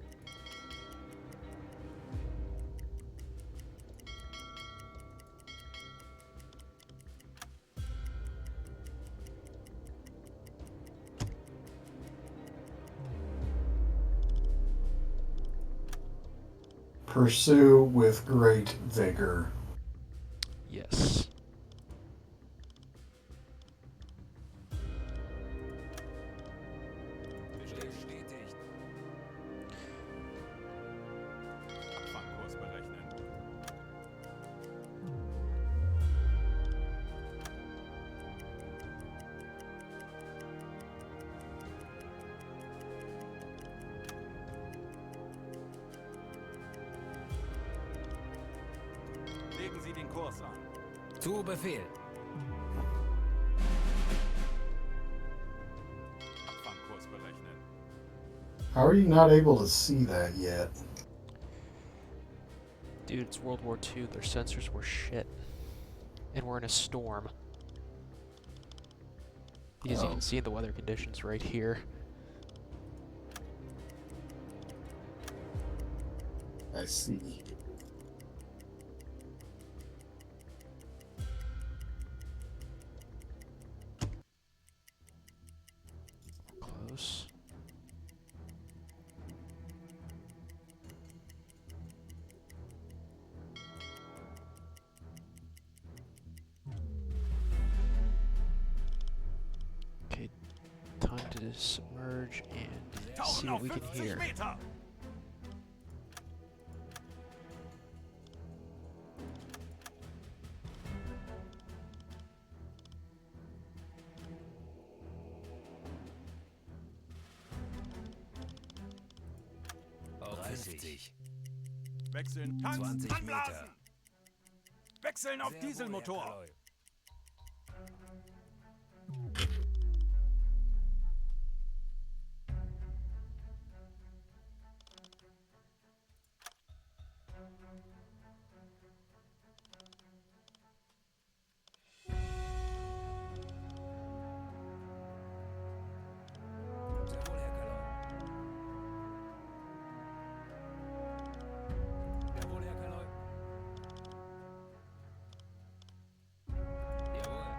Speaker 2: Pursue with great vigor.
Speaker 1: Yes.
Speaker 4: Bestätigt.
Speaker 3: Abfangkurs berechnen. Legen Sie den Kurs an.
Speaker 4: Zu Befehl.
Speaker 3: Abfangkurs berechnen.
Speaker 2: How are you not able to see that yet?
Speaker 1: Dude, it's World War II. Their sensors were shit. And we're in a storm. As you can see the weather conditions right here.
Speaker 2: I see.
Speaker 1: Close. Okay, time to submerge and see
Speaker 3: Tauchen
Speaker 1: what
Speaker 3: auf
Speaker 1: we can
Speaker 3: 50
Speaker 1: hear.
Speaker 3: Meter.
Speaker 4: Auf 50.
Speaker 3: Wechseln.
Speaker 4: 20
Speaker 3: Anblasen!
Speaker 4: Meter.
Speaker 3: Wechseln auf
Speaker 4: Sehr wohl, Herr
Speaker 3: Dieselmotor.
Speaker 4: Kaloi. Sehr wohl, Herr Kaloi. Jawohl, Herr Kaloi. Jawohl.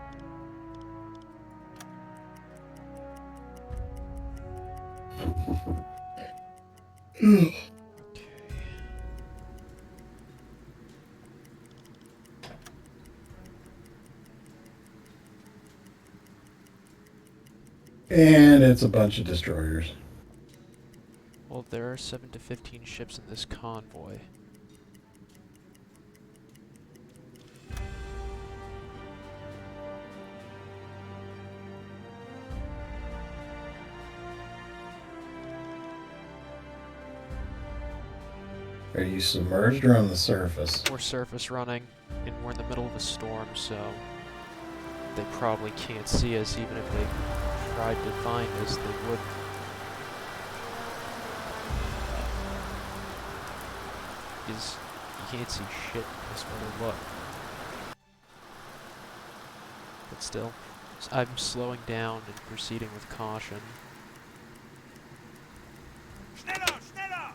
Speaker 2: And it's a bunch of destroyers.
Speaker 1: Well, there are 7 to 15 ships in this convoy.
Speaker 2: Are you submerged or on the surface?
Speaker 1: We're surface running, and we're in the middle of a storm, so they probably can't see us. Even if they tried to find us, they wouldn't. because you can't see shit in this weather. Look. But still, I'm slowing down and proceeding with caution.
Speaker 4: Schneller, schneller!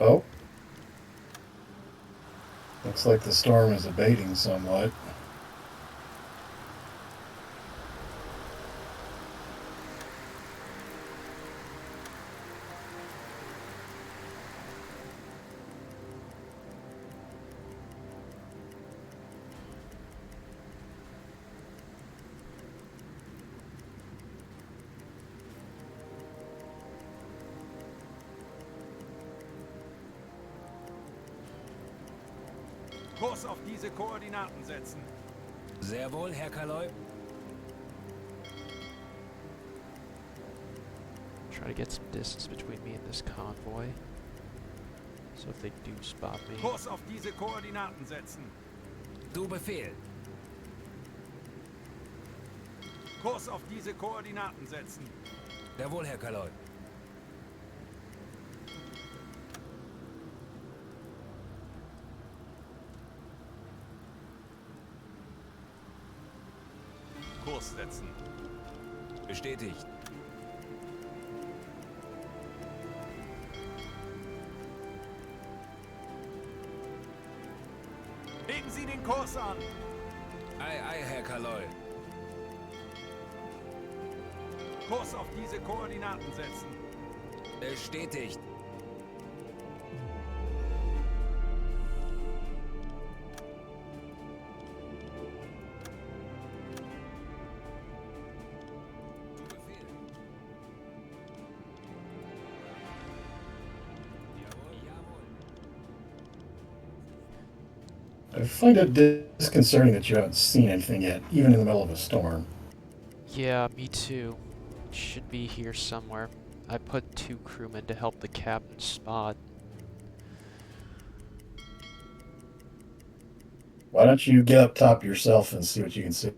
Speaker 2: Oh. Looks like the storm is abating somewhat.
Speaker 3: Kurs auf diese Koordinaten setzen.
Speaker 4: Sehr wohl, Herr Kaloi.
Speaker 1: Try to get some distance between me and this convoy. So if they do spot me.
Speaker 3: Kurs auf diese Koordinaten setzen.
Speaker 4: Du Befehl.
Speaker 3: Kurs auf diese Koordinaten setzen.
Speaker 4: Jawohl, Herr Kaloi.
Speaker 3: Kurs setzen.
Speaker 4: Bestätigt.
Speaker 3: Legen Sie den Kurs an.
Speaker 4: Ei, ei, Herr Kaloi.
Speaker 3: Kurs auf diese Koordinaten setzen.
Speaker 4: Bestätigt. Du Befehl. Jawohl, jawohl.
Speaker 2: I find it disconcerting that you haven't seen anything yet, even in the middle of a storm.
Speaker 1: Yeah, me too. Should be here somewhere. I put 2 crewmen to help the captain spot.
Speaker 2: Why don't you get up top yourself and see what you can see?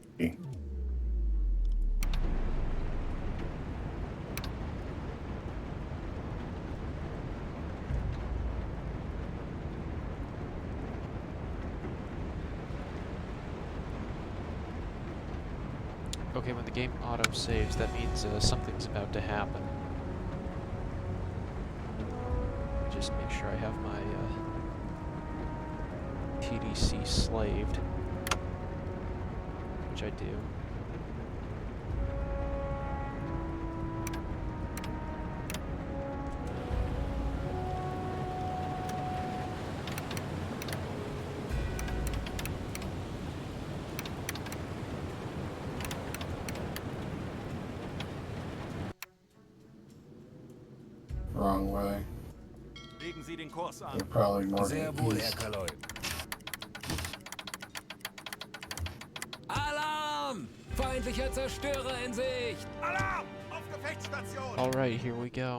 Speaker 1: Okay, when the game auto-saves, that means something's about to happen. Just make sure I have my TDC slaved, which I do.
Speaker 2: Wrong way.
Speaker 3: Legen Sie den Kurs an.
Speaker 2: You're probably more to
Speaker 4: Sehr
Speaker 2: the
Speaker 4: wohl, Herr
Speaker 2: east.
Speaker 4: Kaloi. Alarm! Feindlicher Zerstörer in Sicht!
Speaker 3: Alarm! Auf Gefechtsstation!
Speaker 1: Alright, here we go.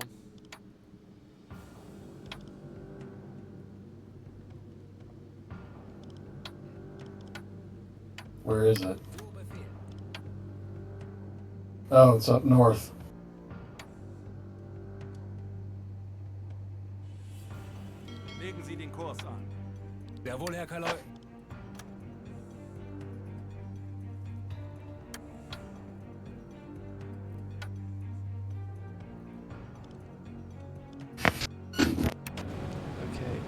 Speaker 2: Where is it?
Speaker 4: Du Befehl.
Speaker 2: Oh, it's up north.
Speaker 3: Legen Sie den Kurs an.
Speaker 4: Jawohl, Herr Kaloi.
Speaker 1: Okay.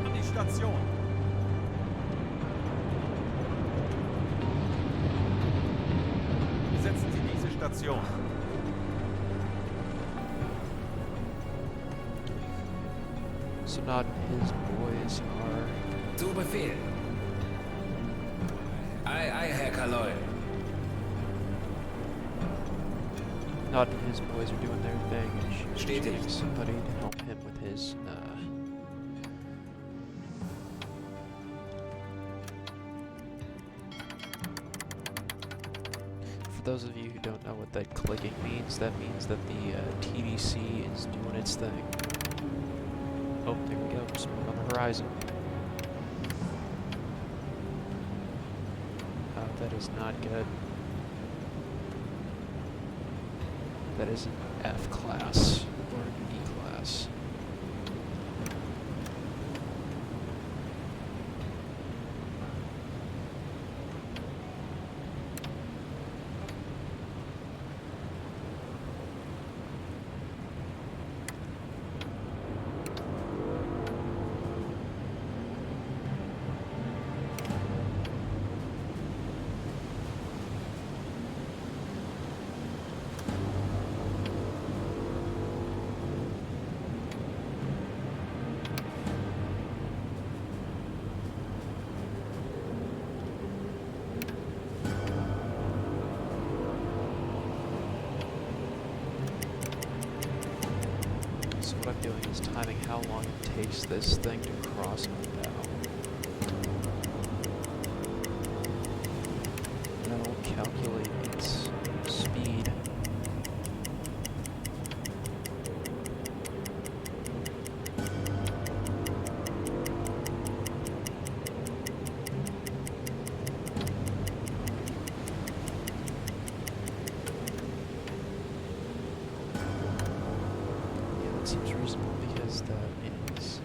Speaker 3: An die Station. Besetzen Sie diese Station.
Speaker 1: So not his boys are...
Speaker 4: Zu Befehl. Ei, ei, Herr Kaloi.
Speaker 1: Not his boys are doing their thing, and she's
Speaker 4: Steht
Speaker 1: getting
Speaker 4: it.
Speaker 1: somebody to help him with his, those of you who don't know what that clicking means, that means that the TDC is doing its thing. Oh, there we go. Smoke on the horizon. Oh, that is not good. That is an F class or an E class. So what I'm doing is timing how long it takes this thing to cross my bow. That'll calculate its speed. Seems reasonable because that is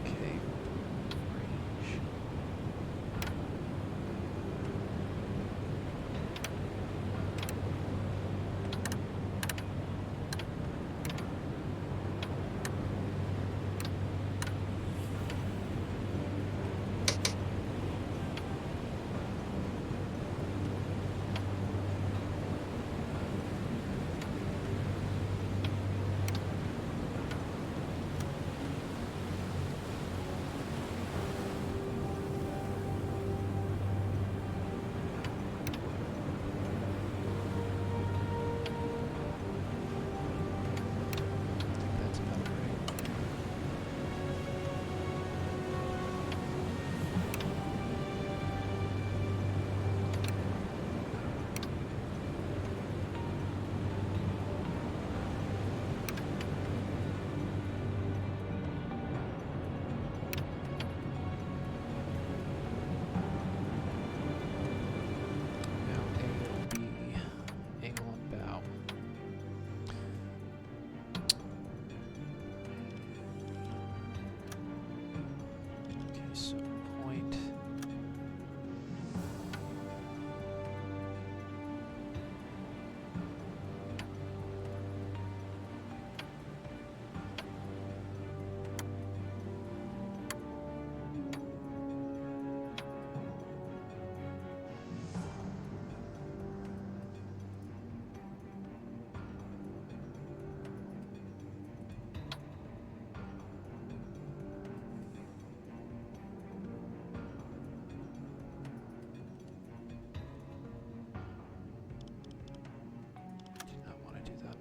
Speaker 1: okay. Range. That's about right. Now A and B, angle and bow. Okay, so point. Do not want to do that.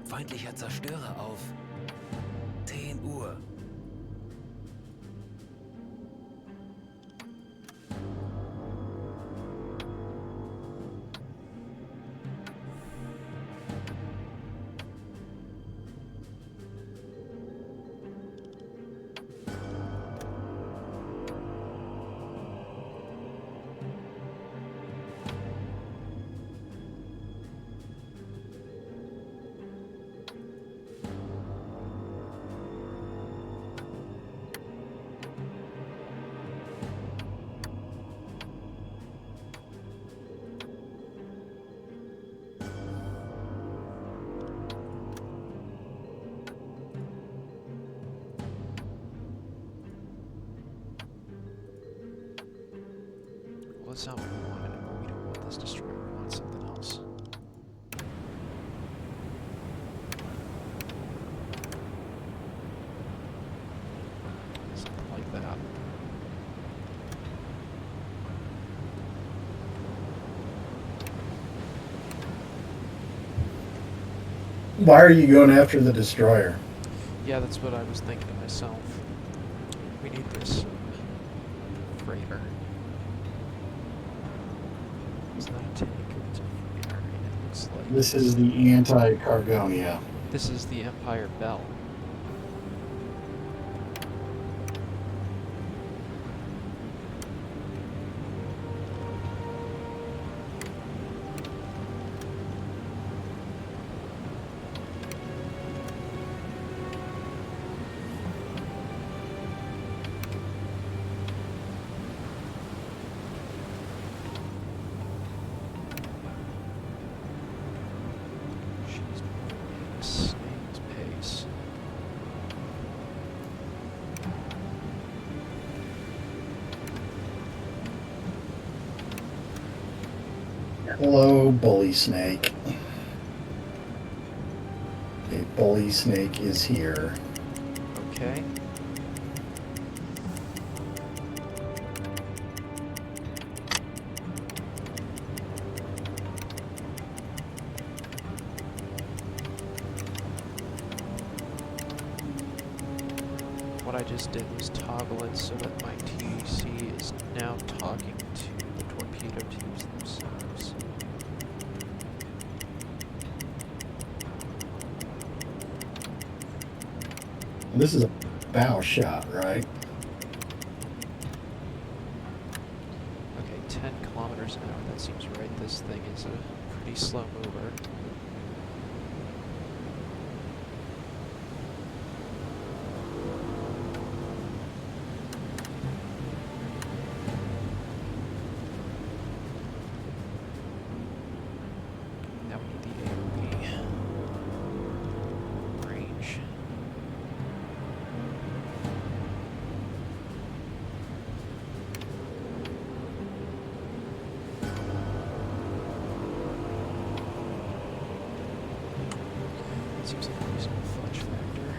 Speaker 4: Feindlicher Zerstörer auf 10 Uhr.
Speaker 1: Well, that's not what we wanted. We don't want this destroyer. We want something else. Something like that.
Speaker 2: Why are you going after the destroyer?
Speaker 1: Yeah, that's what I was thinking to myself. We need this freighter. It's not a tank, it's a freighter, and it looks like...
Speaker 2: This is the anti-Cargonia.
Speaker 1: This is the Empire Bell. She's moving at snail's pace.
Speaker 2: Hello, Bully Snake. Okay, Bully Snake is here.
Speaker 1: Okay. What I just did was toggle it so that my TC is now talking to the torpedo tubes themselves.
Speaker 2: This is a bow shot, right?
Speaker 1: Okay, 10 kilometers an hour, that seems right. This thing is a pretty slow mover. Now we need the AOE range. Seems like a reasonable fudge factor.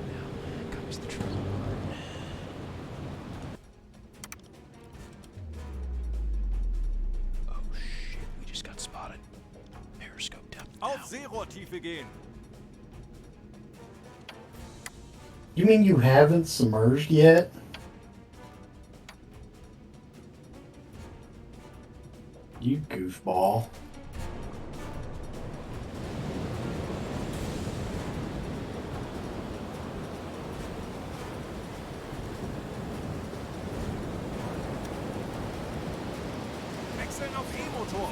Speaker 1: Now comes the tricky part. Oh shit, we just got spotted. Periscope depth now.
Speaker 3: Auf Seerohrtiefe gehen.
Speaker 2: You mean you haven't submerged yet? You goofball.
Speaker 3: Wechseln auf E-Motor.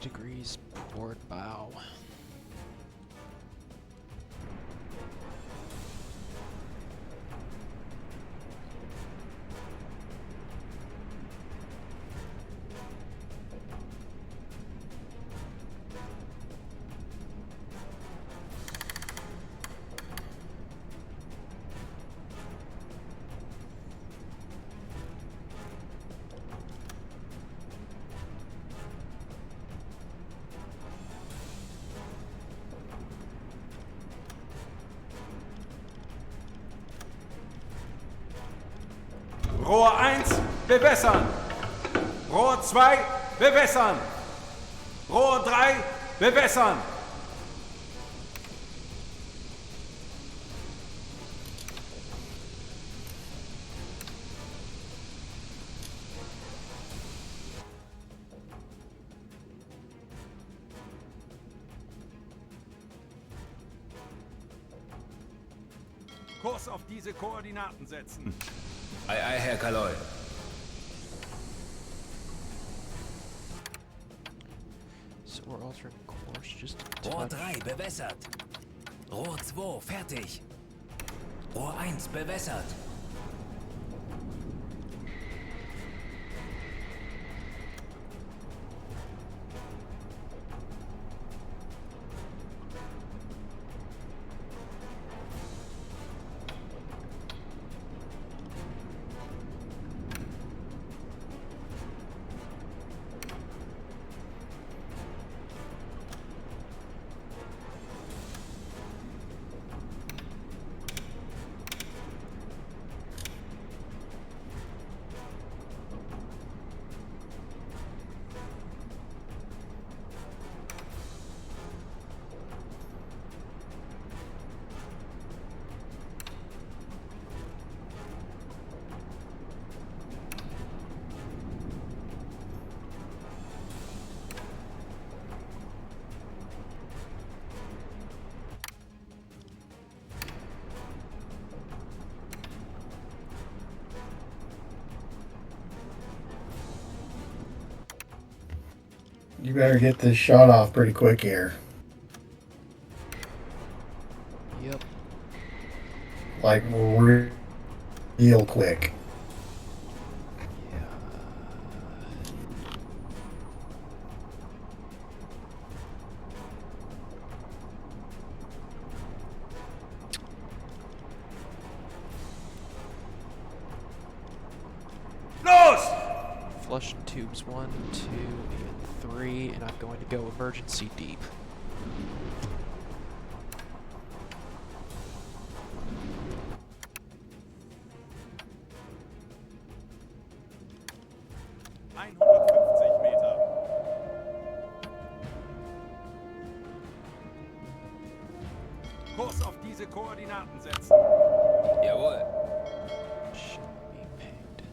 Speaker 1: degrees port bow.
Speaker 5: Rohr 1, bewässern. Rohr 2, bewässern. Rohr 3, bewässern. Kurs auf diese Koordinaten setzen.
Speaker 6: Ei, ei, Herr Kaloi.
Speaker 1: So we're altering course just a
Speaker 6: Rohr
Speaker 1: touch.
Speaker 6: 3 bewässert. Rohr 2 fertig. Rohr 1 bewässert.
Speaker 2: You better get this shot off pretty quick here.
Speaker 1: Yep.
Speaker 2: Like, real quick.
Speaker 1: Yeah.
Speaker 5: Los!
Speaker 1: Flushing tubes 1, 2, and 3, and I'm going to go emergency deep.
Speaker 5: Meter. Kurs auf diese Koordinaten setzen.
Speaker 6: Jawohl.
Speaker 1: Shit, being pinged.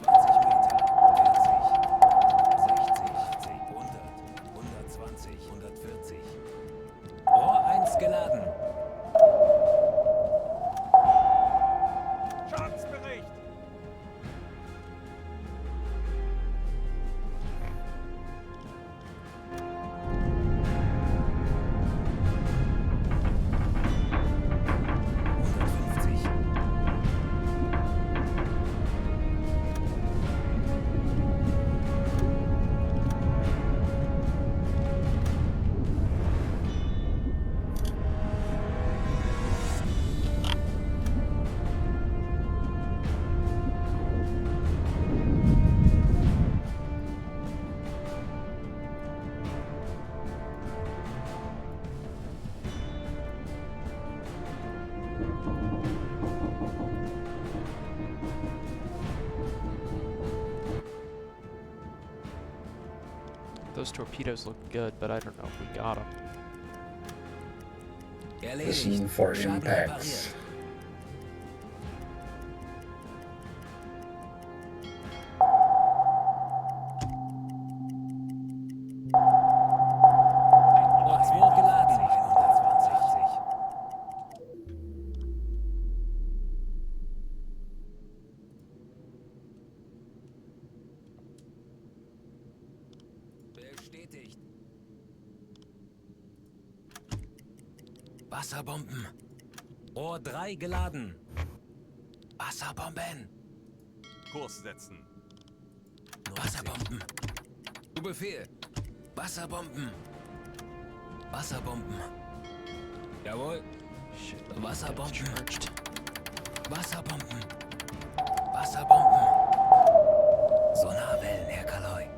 Speaker 6: 20 Meter. 40. 60. 100. 120. 140. Rohr 1 geladen.
Speaker 5: Schadensbericht.
Speaker 1: Those torpedoes look good, but I don't know if we got them.
Speaker 2: Listen for impacts.
Speaker 6: Rohr 2 geladen. 120. Bestätigt. Wasserbomben. Rohr 3 geladen. Wasserbomben.
Speaker 5: Kurs setzen.
Speaker 6: Wasserbomben. Zu Befehl. Wasserbomben. Wasserbomben. Jawohl.
Speaker 1: Shit,
Speaker 6: Wasserbomben.
Speaker 1: charged.
Speaker 6: Wasserbomben. Wasserbomben. Sonarwellen, Herr Kaloi.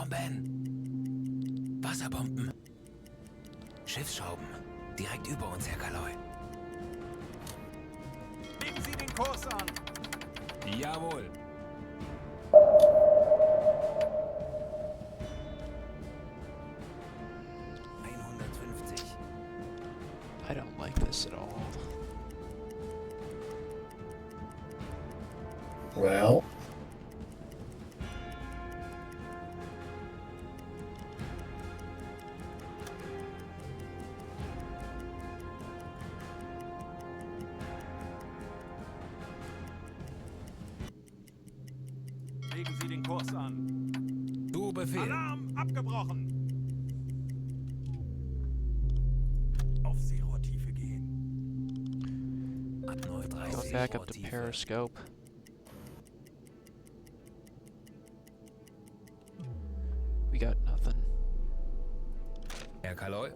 Speaker 6: Bomben. Wasserbomben. Schiffsschrauben. Direkt über uns, Herr Kaloi.
Speaker 5: Legen Sie den Kurs an.
Speaker 6: Jawohl.
Speaker 1: I don't like this at all.
Speaker 2: Well,
Speaker 5: Legen Sie den Kurs an.
Speaker 6: Du Befehl.
Speaker 5: Alarm abgebrochen. Auf Seerohrtiefe gehen.
Speaker 6: Ab 03
Speaker 1: Going back up to
Speaker 6: Seerohrtiefe.
Speaker 1: periscope. We got nothing.
Speaker 6: Herr Kaloi.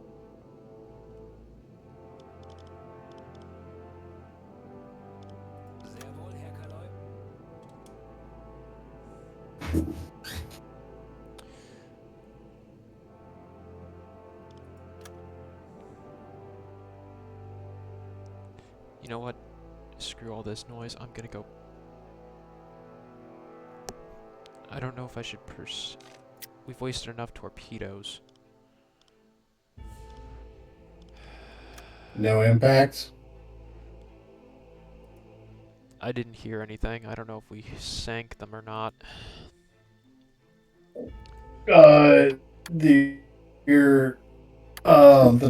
Speaker 6: Sehr wohl, Herr Kaloi.
Speaker 1: You know what? Screw all this noise. I'm gonna go. I don't know if I should We've wasted enough torpedoes.
Speaker 2: no impacts.
Speaker 1: I didn't hear anything. I don't know if we sank them or not.
Speaker 2: The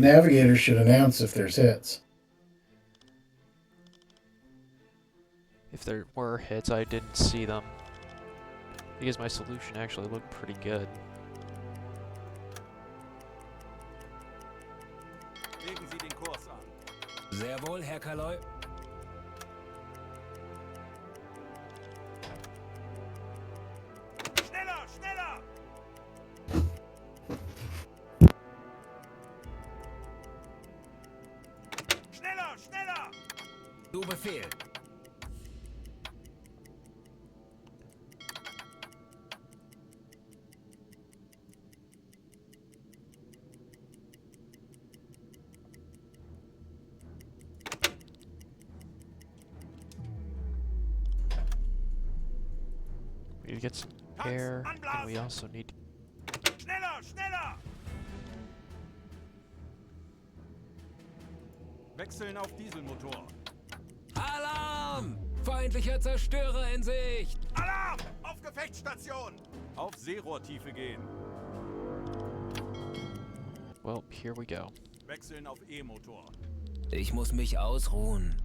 Speaker 2: navigator should announce if there's hits.
Speaker 1: If there were hits, I didn't see them. Because my solution actually looked pretty good.
Speaker 5: Legen Sie den Kurs an.
Speaker 6: Sehr wohl, Herr Kaloi.
Speaker 5: Schneller, schneller! Schneller, schneller!
Speaker 6: Du Befehl.
Speaker 1: We need to get some air, and we also need...
Speaker 5: Schneller, schneller! Wechseln auf Dieselmotor.
Speaker 4: Alarm! Feindlicher Zerstörer in Sicht!
Speaker 5: Alarm! Auf Gefechtsstation! Auf Seerohrtiefe gehen.
Speaker 1: Well, here we go.
Speaker 5: Wechseln auf E-Motor.
Speaker 6: Ich muss mich ausruhen.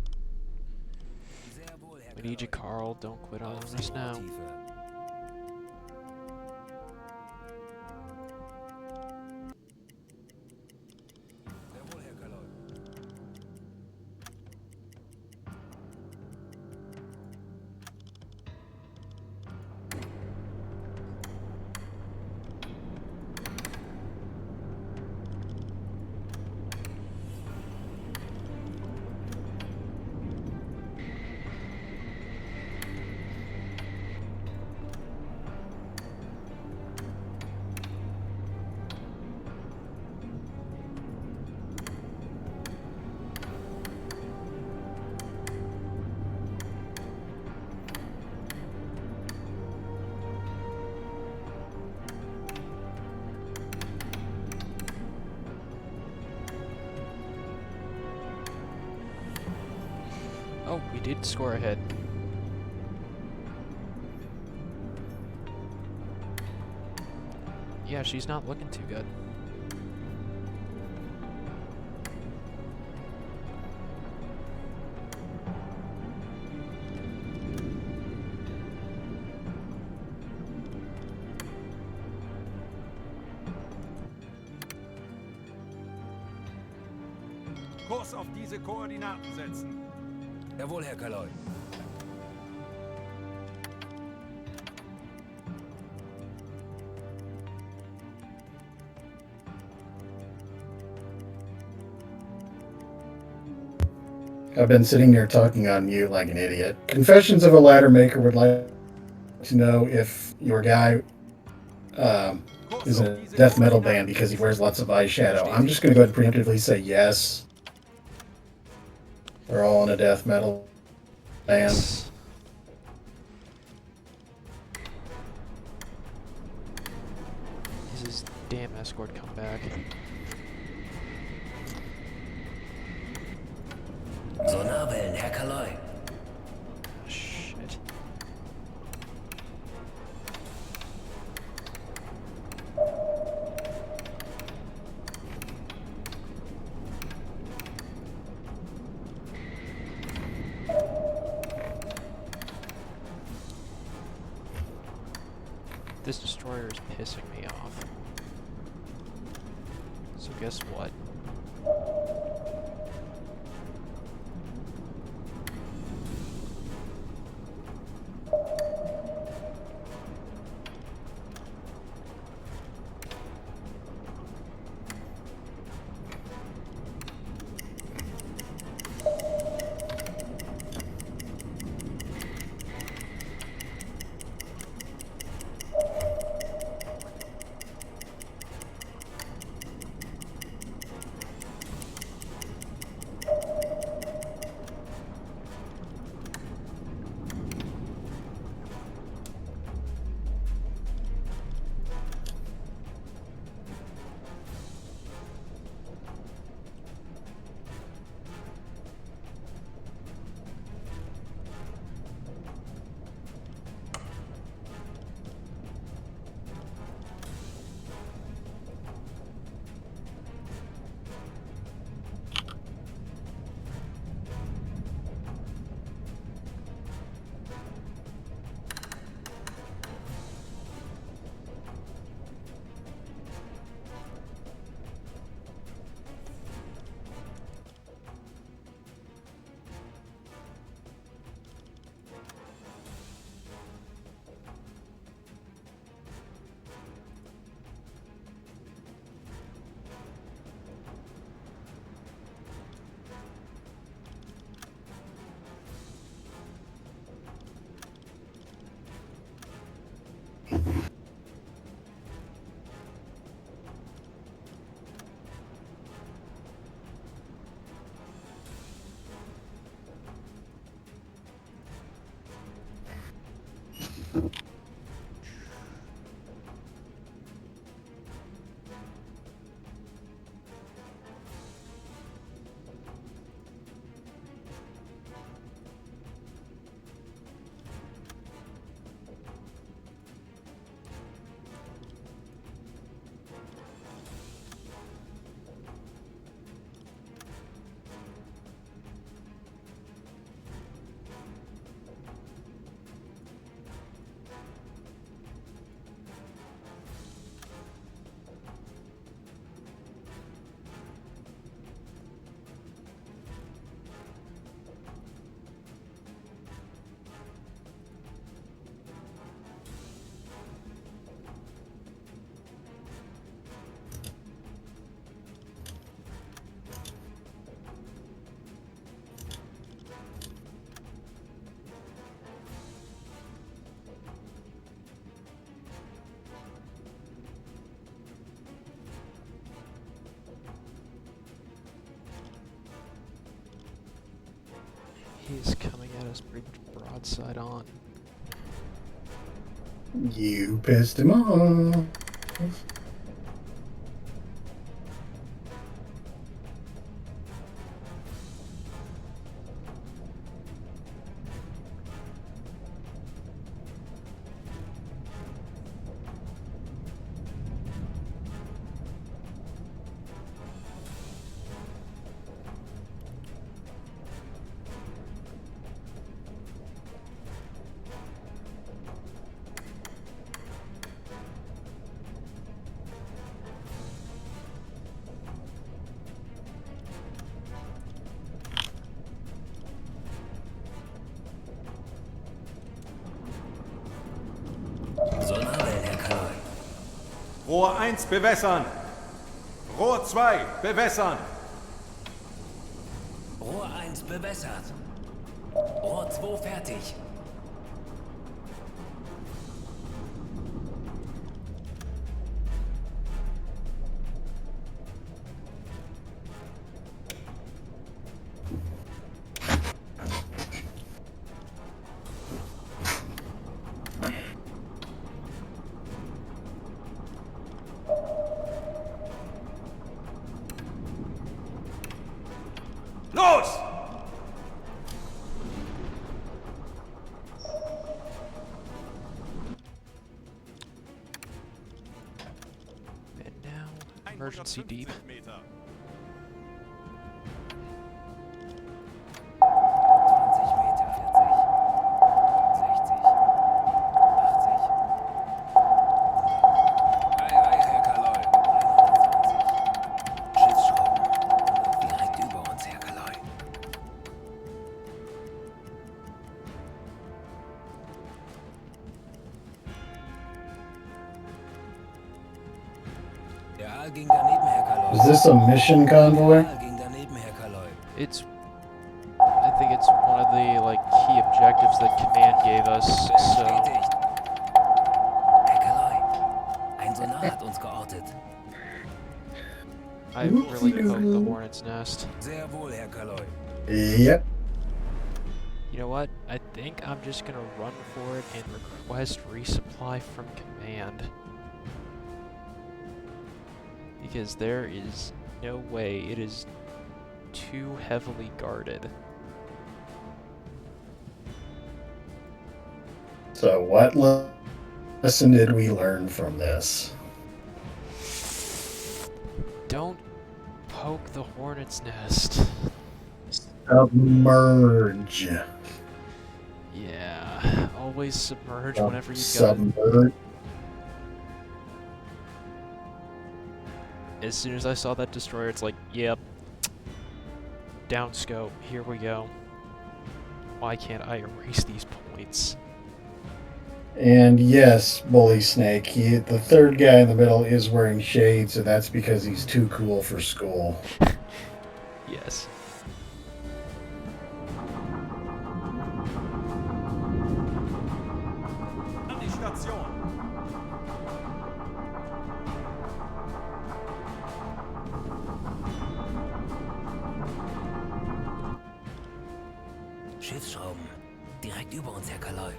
Speaker 6: Sehr wohl, Herr
Speaker 1: We need you,
Speaker 6: Kaloi.
Speaker 1: Carl. Don't quit on
Speaker 6: Auf
Speaker 1: us now.
Speaker 6: Seerohrtiefe. Sehr wohl, Herr Kaloi.
Speaker 1: Oh, we did score ahead. Yeah, she's not looking too good.
Speaker 5: Kurs auf diese Koordinaten setzen.
Speaker 6: Jawohl, Herr Kaloi.
Speaker 2: I've been sitting there talking on mute like an idiot. Confessions of a Ladder Maker would like to know if your guy is a death metal band because he wears lots of eyeshadow. I'm just going to go ahead and preemptively say yes. They're all in a death metal band.
Speaker 1: Yes. Is his damn escort come back?
Speaker 6: Sonarwellen, Herr Kaloi.
Speaker 1: Ah, shit. This destroyer is pissing me off. So guess what? He's coming at us pretty much broadside on.
Speaker 2: You pissed him off.
Speaker 6: Sonarwellen, Herr Kaloi.
Speaker 5: Rohr 1 bewässern. Rohr 2 bewässern.
Speaker 6: Rohr 1 bewässert. Rohr 2 fertig.
Speaker 1: emergency deep.
Speaker 5: 215 Meter.
Speaker 6: 20 Meter, 40. 60. 80. Ei, Herr Kaloi. 120. Schiffsschrauben. Direkt über uns, Herr Kaloi. Der Aal ging daneben, Herr Kaloi.
Speaker 2: Is this a mission convoy?
Speaker 6: Der Aal ging daneben, Herr Kaloi.
Speaker 1: It's, I think it's one of the like key objectives that command gave us. So
Speaker 6: Bestätigt. Herr Kaloi, ein Sonar hat uns geortet.
Speaker 1: I really hope the Hornet's Nest.
Speaker 6: Sehr wohl, Herr Kaloi.
Speaker 2: Yep.
Speaker 1: You know what? I think I'm just gonna run for it and request resupply from command. Because there is no way it is too heavily guarded.
Speaker 2: So what lesson did we learn from this?
Speaker 1: Don't poke the Hornet's Nest.
Speaker 2: Submerge.
Speaker 1: Yeah, always submerge whenever you got it.
Speaker 2: Submerge.
Speaker 1: As soon as I saw that destroyer, it's like, yep. Downscope, here we go. Why can't I erase these points?
Speaker 2: And yes, Bully Snake, the third guy in the middle is wearing shades, so that's because he's too cool for school.
Speaker 1: Yes.
Speaker 5: An die Station.
Speaker 6: Schiffsschrauben. Direkt über uns, Herr Kaloi.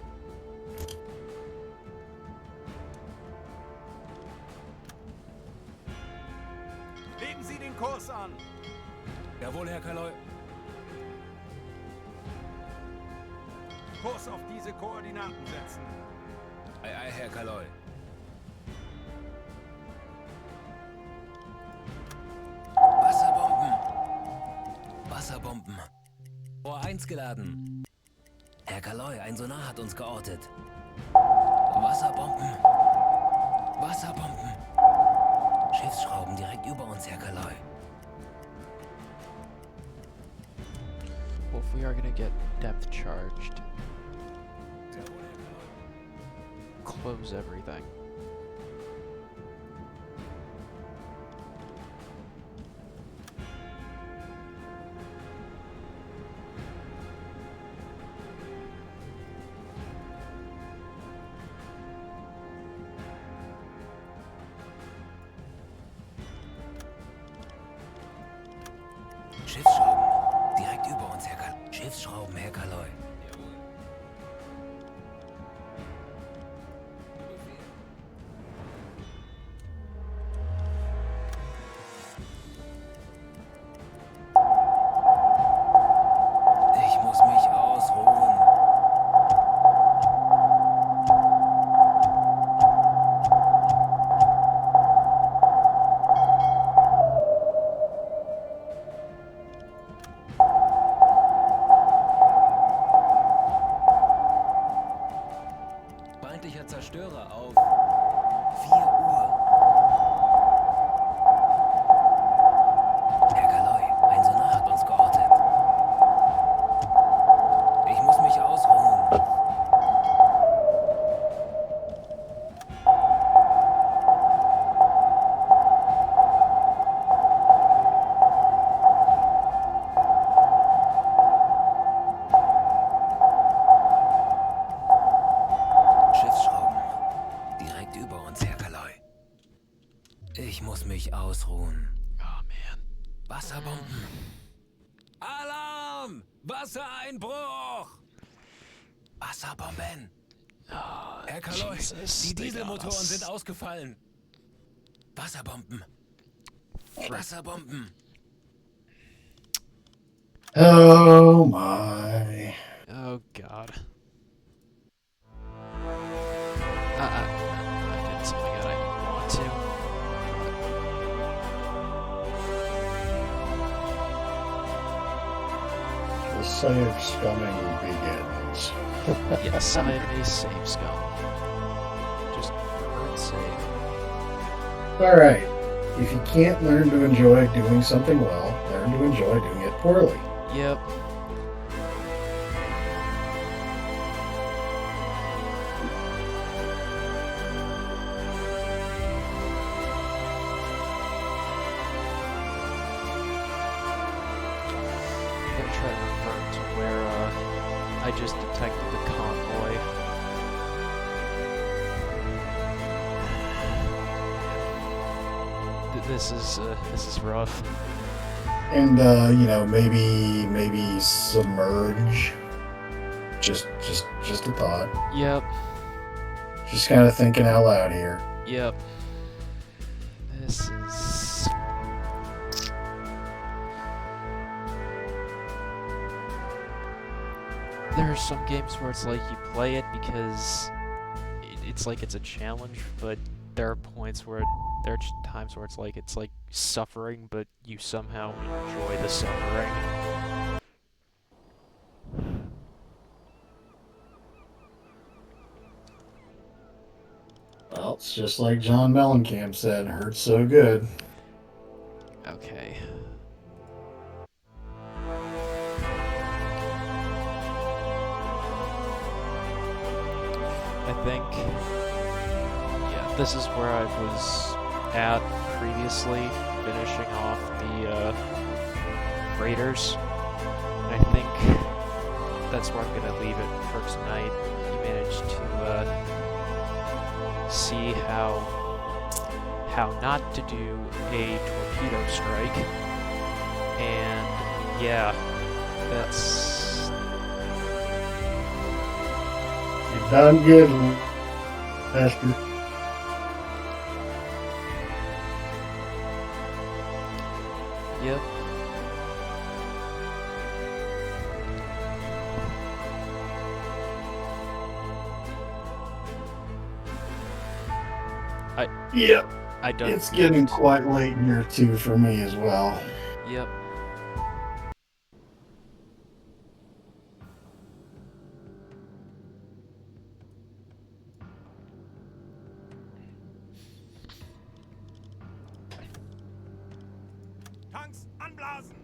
Speaker 5: Legen Sie den Kurs an.
Speaker 6: Jawohl, Herr Kaloi.
Speaker 5: Kurs auf diese Koordinaten setzen.
Speaker 6: Ei, Herr Kaloi. Wasserbomben. Wasserbomben. Rohr 1 geladen. Herr Kaloi, ein Sonar hat uns geortet. Wasserbomben. Wasserbomben. Schiffsschrauben direkt über uns, Herr Kaloi.
Speaker 1: Well, if we are gonna get depth charged, close everything.
Speaker 6: Schiffsschrauben. Direkt über uns, Herr Kaloi. Schiffsschrauben, Herr Kaloi. Ich muss mich ausruhen. Feindlicher Zerstörer auf 4 Uhr. Herr Kaloi, ein Sonar hat uns geortet. Ich muss mich ausruhen. Schiffsschrauben. Direkt über uns, Herr Kaloi. Ich muss mich ausruhen.
Speaker 1: Oh man.
Speaker 6: Wasserbomben. Alarm! Wassereinbruch! Wasserbomben. Herr Kaloi,
Speaker 1: Jesus,
Speaker 6: die
Speaker 1: they got
Speaker 6: Dieselmotoren
Speaker 1: us.
Speaker 6: sind ausgefallen. Wasserbomben. Wasserbomben.
Speaker 2: Oh my.
Speaker 1: Oh god. I did something that I didn't want to.
Speaker 2: roleplay of scumming begins.
Speaker 1: Yes, I am a safe scum. Just for sake.
Speaker 2: Alright. If you can't learn to enjoy doing something well, learn to enjoy doing it poorly.
Speaker 1: Yep. I'm gonna try to revert to where I just detected the convoy. This is rough.
Speaker 2: And maybe submerge. Just a thought.
Speaker 1: Yep.
Speaker 2: Just kind of thinking out loud here.
Speaker 1: Yep. This is... There are some games where it's like you play it because it's like it's a challenge, but there are points where there are times where it's like suffering, but you somehow enjoy the suffering.
Speaker 2: Well, it's just like John Mellencamp said, hurts so good.
Speaker 1: Okay. I think, yeah, this is where I was at previously, finishing off the Raiders. And I think that's where I'm gonna leave it for tonight. You managed to see how not to do a torpedo strike, and yeah, that's
Speaker 2: You've done good, Lester.
Speaker 1: yep.
Speaker 2: Yep.
Speaker 1: I don't.
Speaker 2: It's getting quite late here too for me as well.
Speaker 1: Yep.
Speaker 5: Tanks anblasen!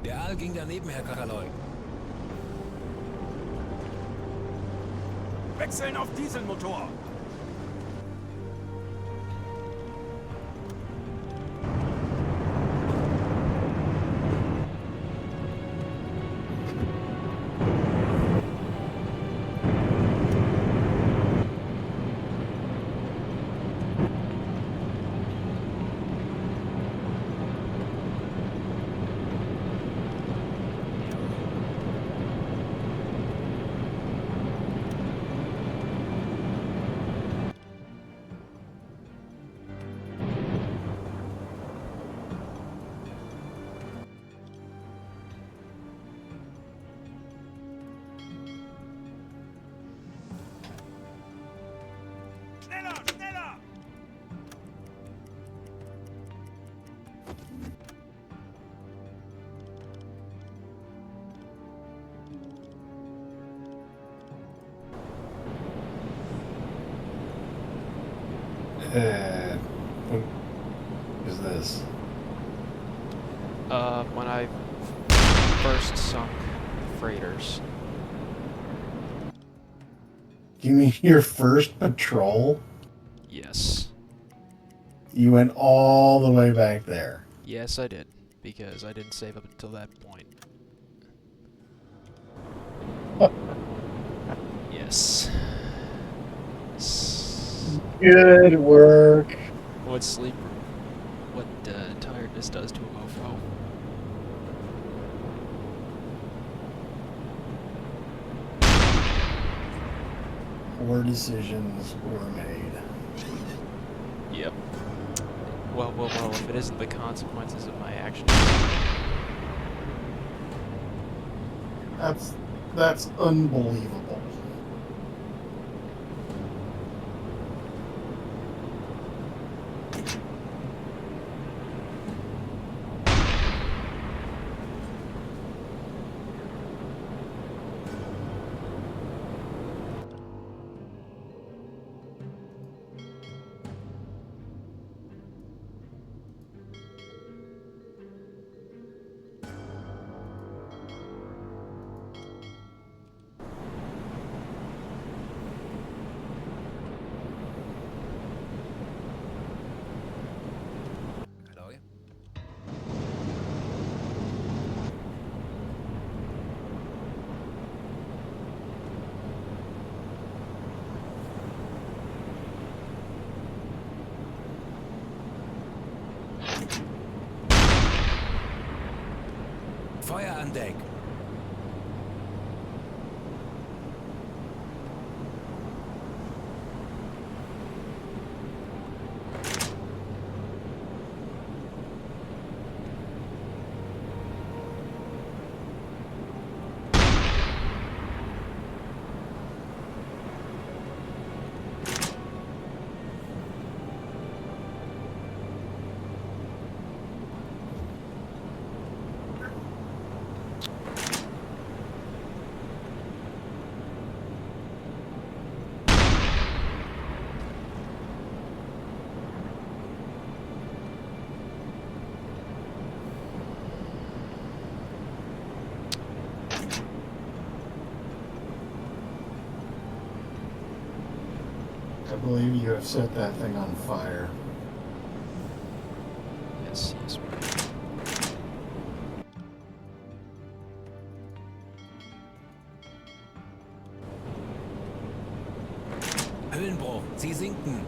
Speaker 6: Der Aal ging daneben, Herr Kakaloy.
Speaker 5: Wechseln auf Dieselmotor! Schneller, schneller!
Speaker 2: What is this?
Speaker 1: When I first sunk freighters.
Speaker 2: Do you mean your first patrol?
Speaker 1: Yes.
Speaker 2: You went all the way back there.
Speaker 1: Yes, I did, because I didn't save up until that point. Yes.
Speaker 2: Good work.
Speaker 1: What tiredness does to a mofo.
Speaker 2: Poor decisions were made.
Speaker 1: Yep. Well, if it isn't the consequences of my actions.
Speaker 2: That's unbelievable.
Speaker 6: Hello? Feuer an Deck.
Speaker 2: I believe you have set that thing on fire.
Speaker 1: Yes, yes.
Speaker 6: Höhenbruch. Sie sinken.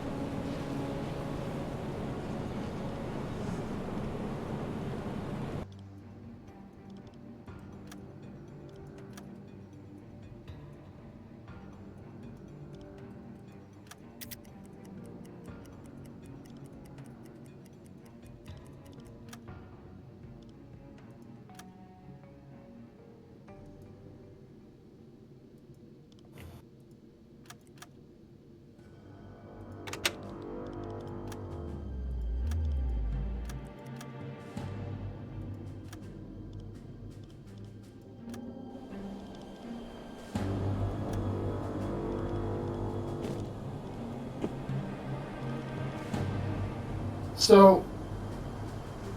Speaker 2: So,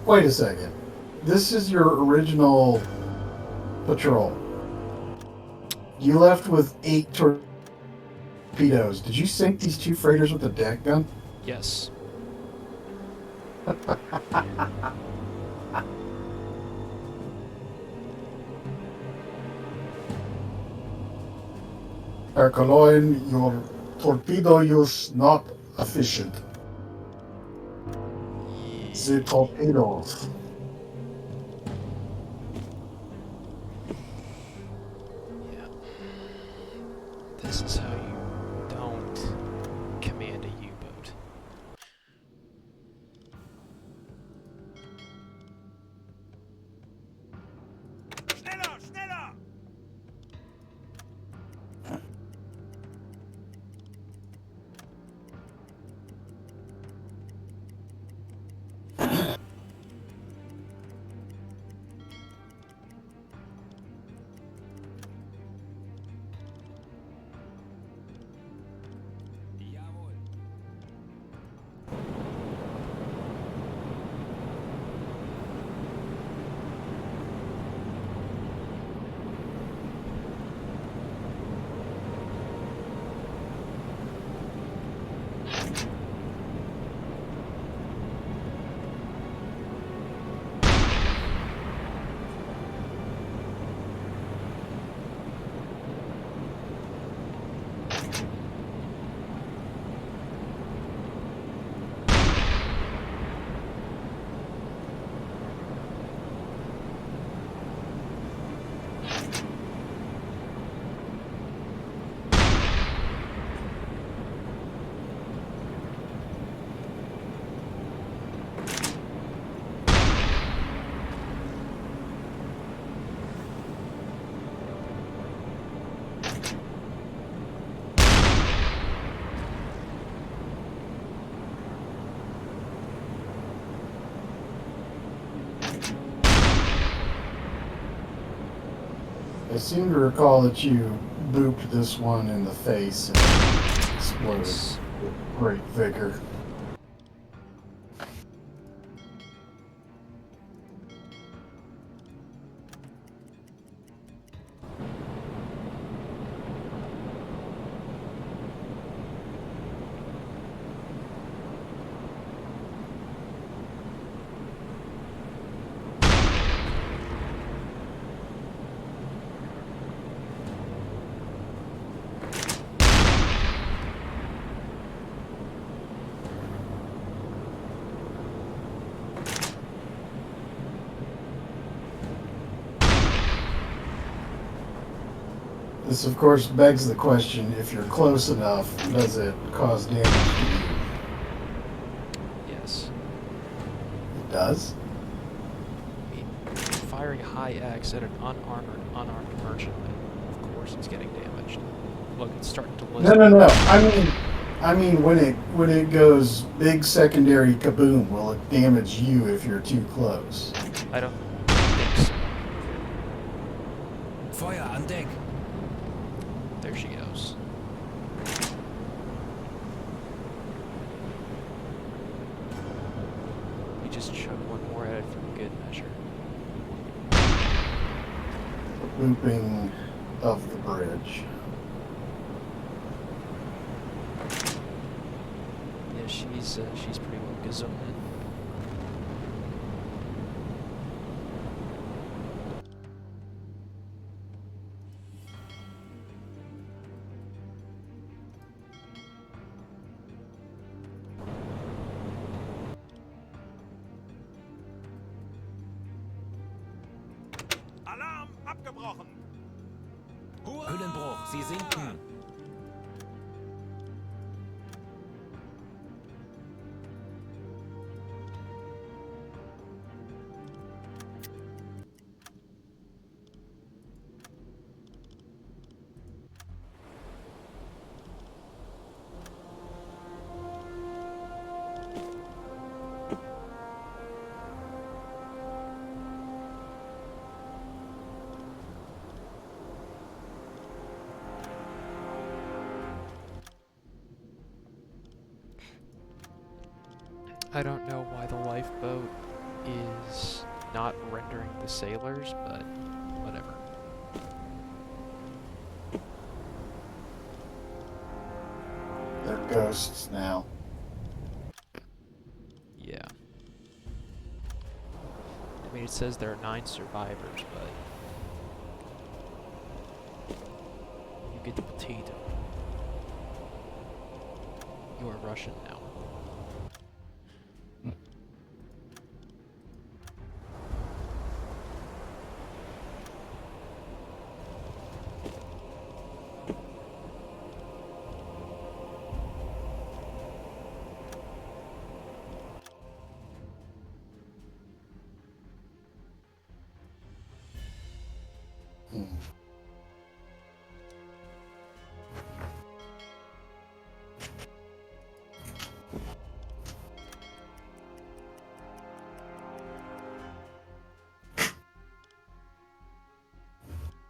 Speaker 2: wait a second. This is your original patrol. You left with 8 torpedoes. Did you sink these 2 freighters with a deck gun?
Speaker 1: Yes.
Speaker 2: Ercoloin, your torpedo use not efficient. The torpedoes.
Speaker 1: Yeah. This is how you don't command a U-boat.
Speaker 5: Schneller, schneller!
Speaker 2: I seem to recall that you booped this one in the face and it exploded
Speaker 1: Yes.
Speaker 2: with great vigor. This, of course, begs the question, if you're close enough, does it cause damage to you?
Speaker 1: Yes.
Speaker 2: It does?
Speaker 1: I mean, firing high X at an unarmed merchant, of course he's getting damaged. Look, it's starting to listen.
Speaker 2: No. I mean, when it goes big secondary kaboom, will it damage you if you're too close?
Speaker 1: I don't think so.
Speaker 6: Feuer an Deck.
Speaker 1: There she goes. You just chuck one more at it for good measure.
Speaker 2: Looping of the bridge.
Speaker 1: Yeah, she's pretty well gazooned.
Speaker 5: Alarm abgebrochen.
Speaker 6: Hüllenbruch, Sie sinken.
Speaker 1: I don't know why the lifeboat is not rendering the sailors, but whatever.
Speaker 2: They're ghosts now.
Speaker 1: Yeah. I mean, it says there are 9 survivors, but you get the potato. You are Russian now.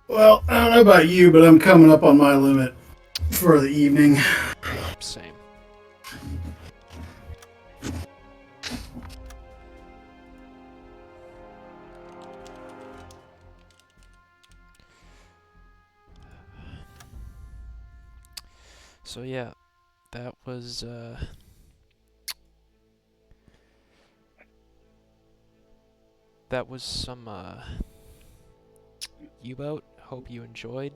Speaker 2: Well, I don't know about you, but I'm coming up on my limit for the evening.
Speaker 1: Same. So yeah, that was some U-boat. Hope you enjoyed,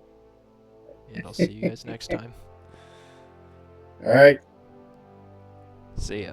Speaker 1: and I'll see you guys next time.
Speaker 2: All right.
Speaker 1: See ya.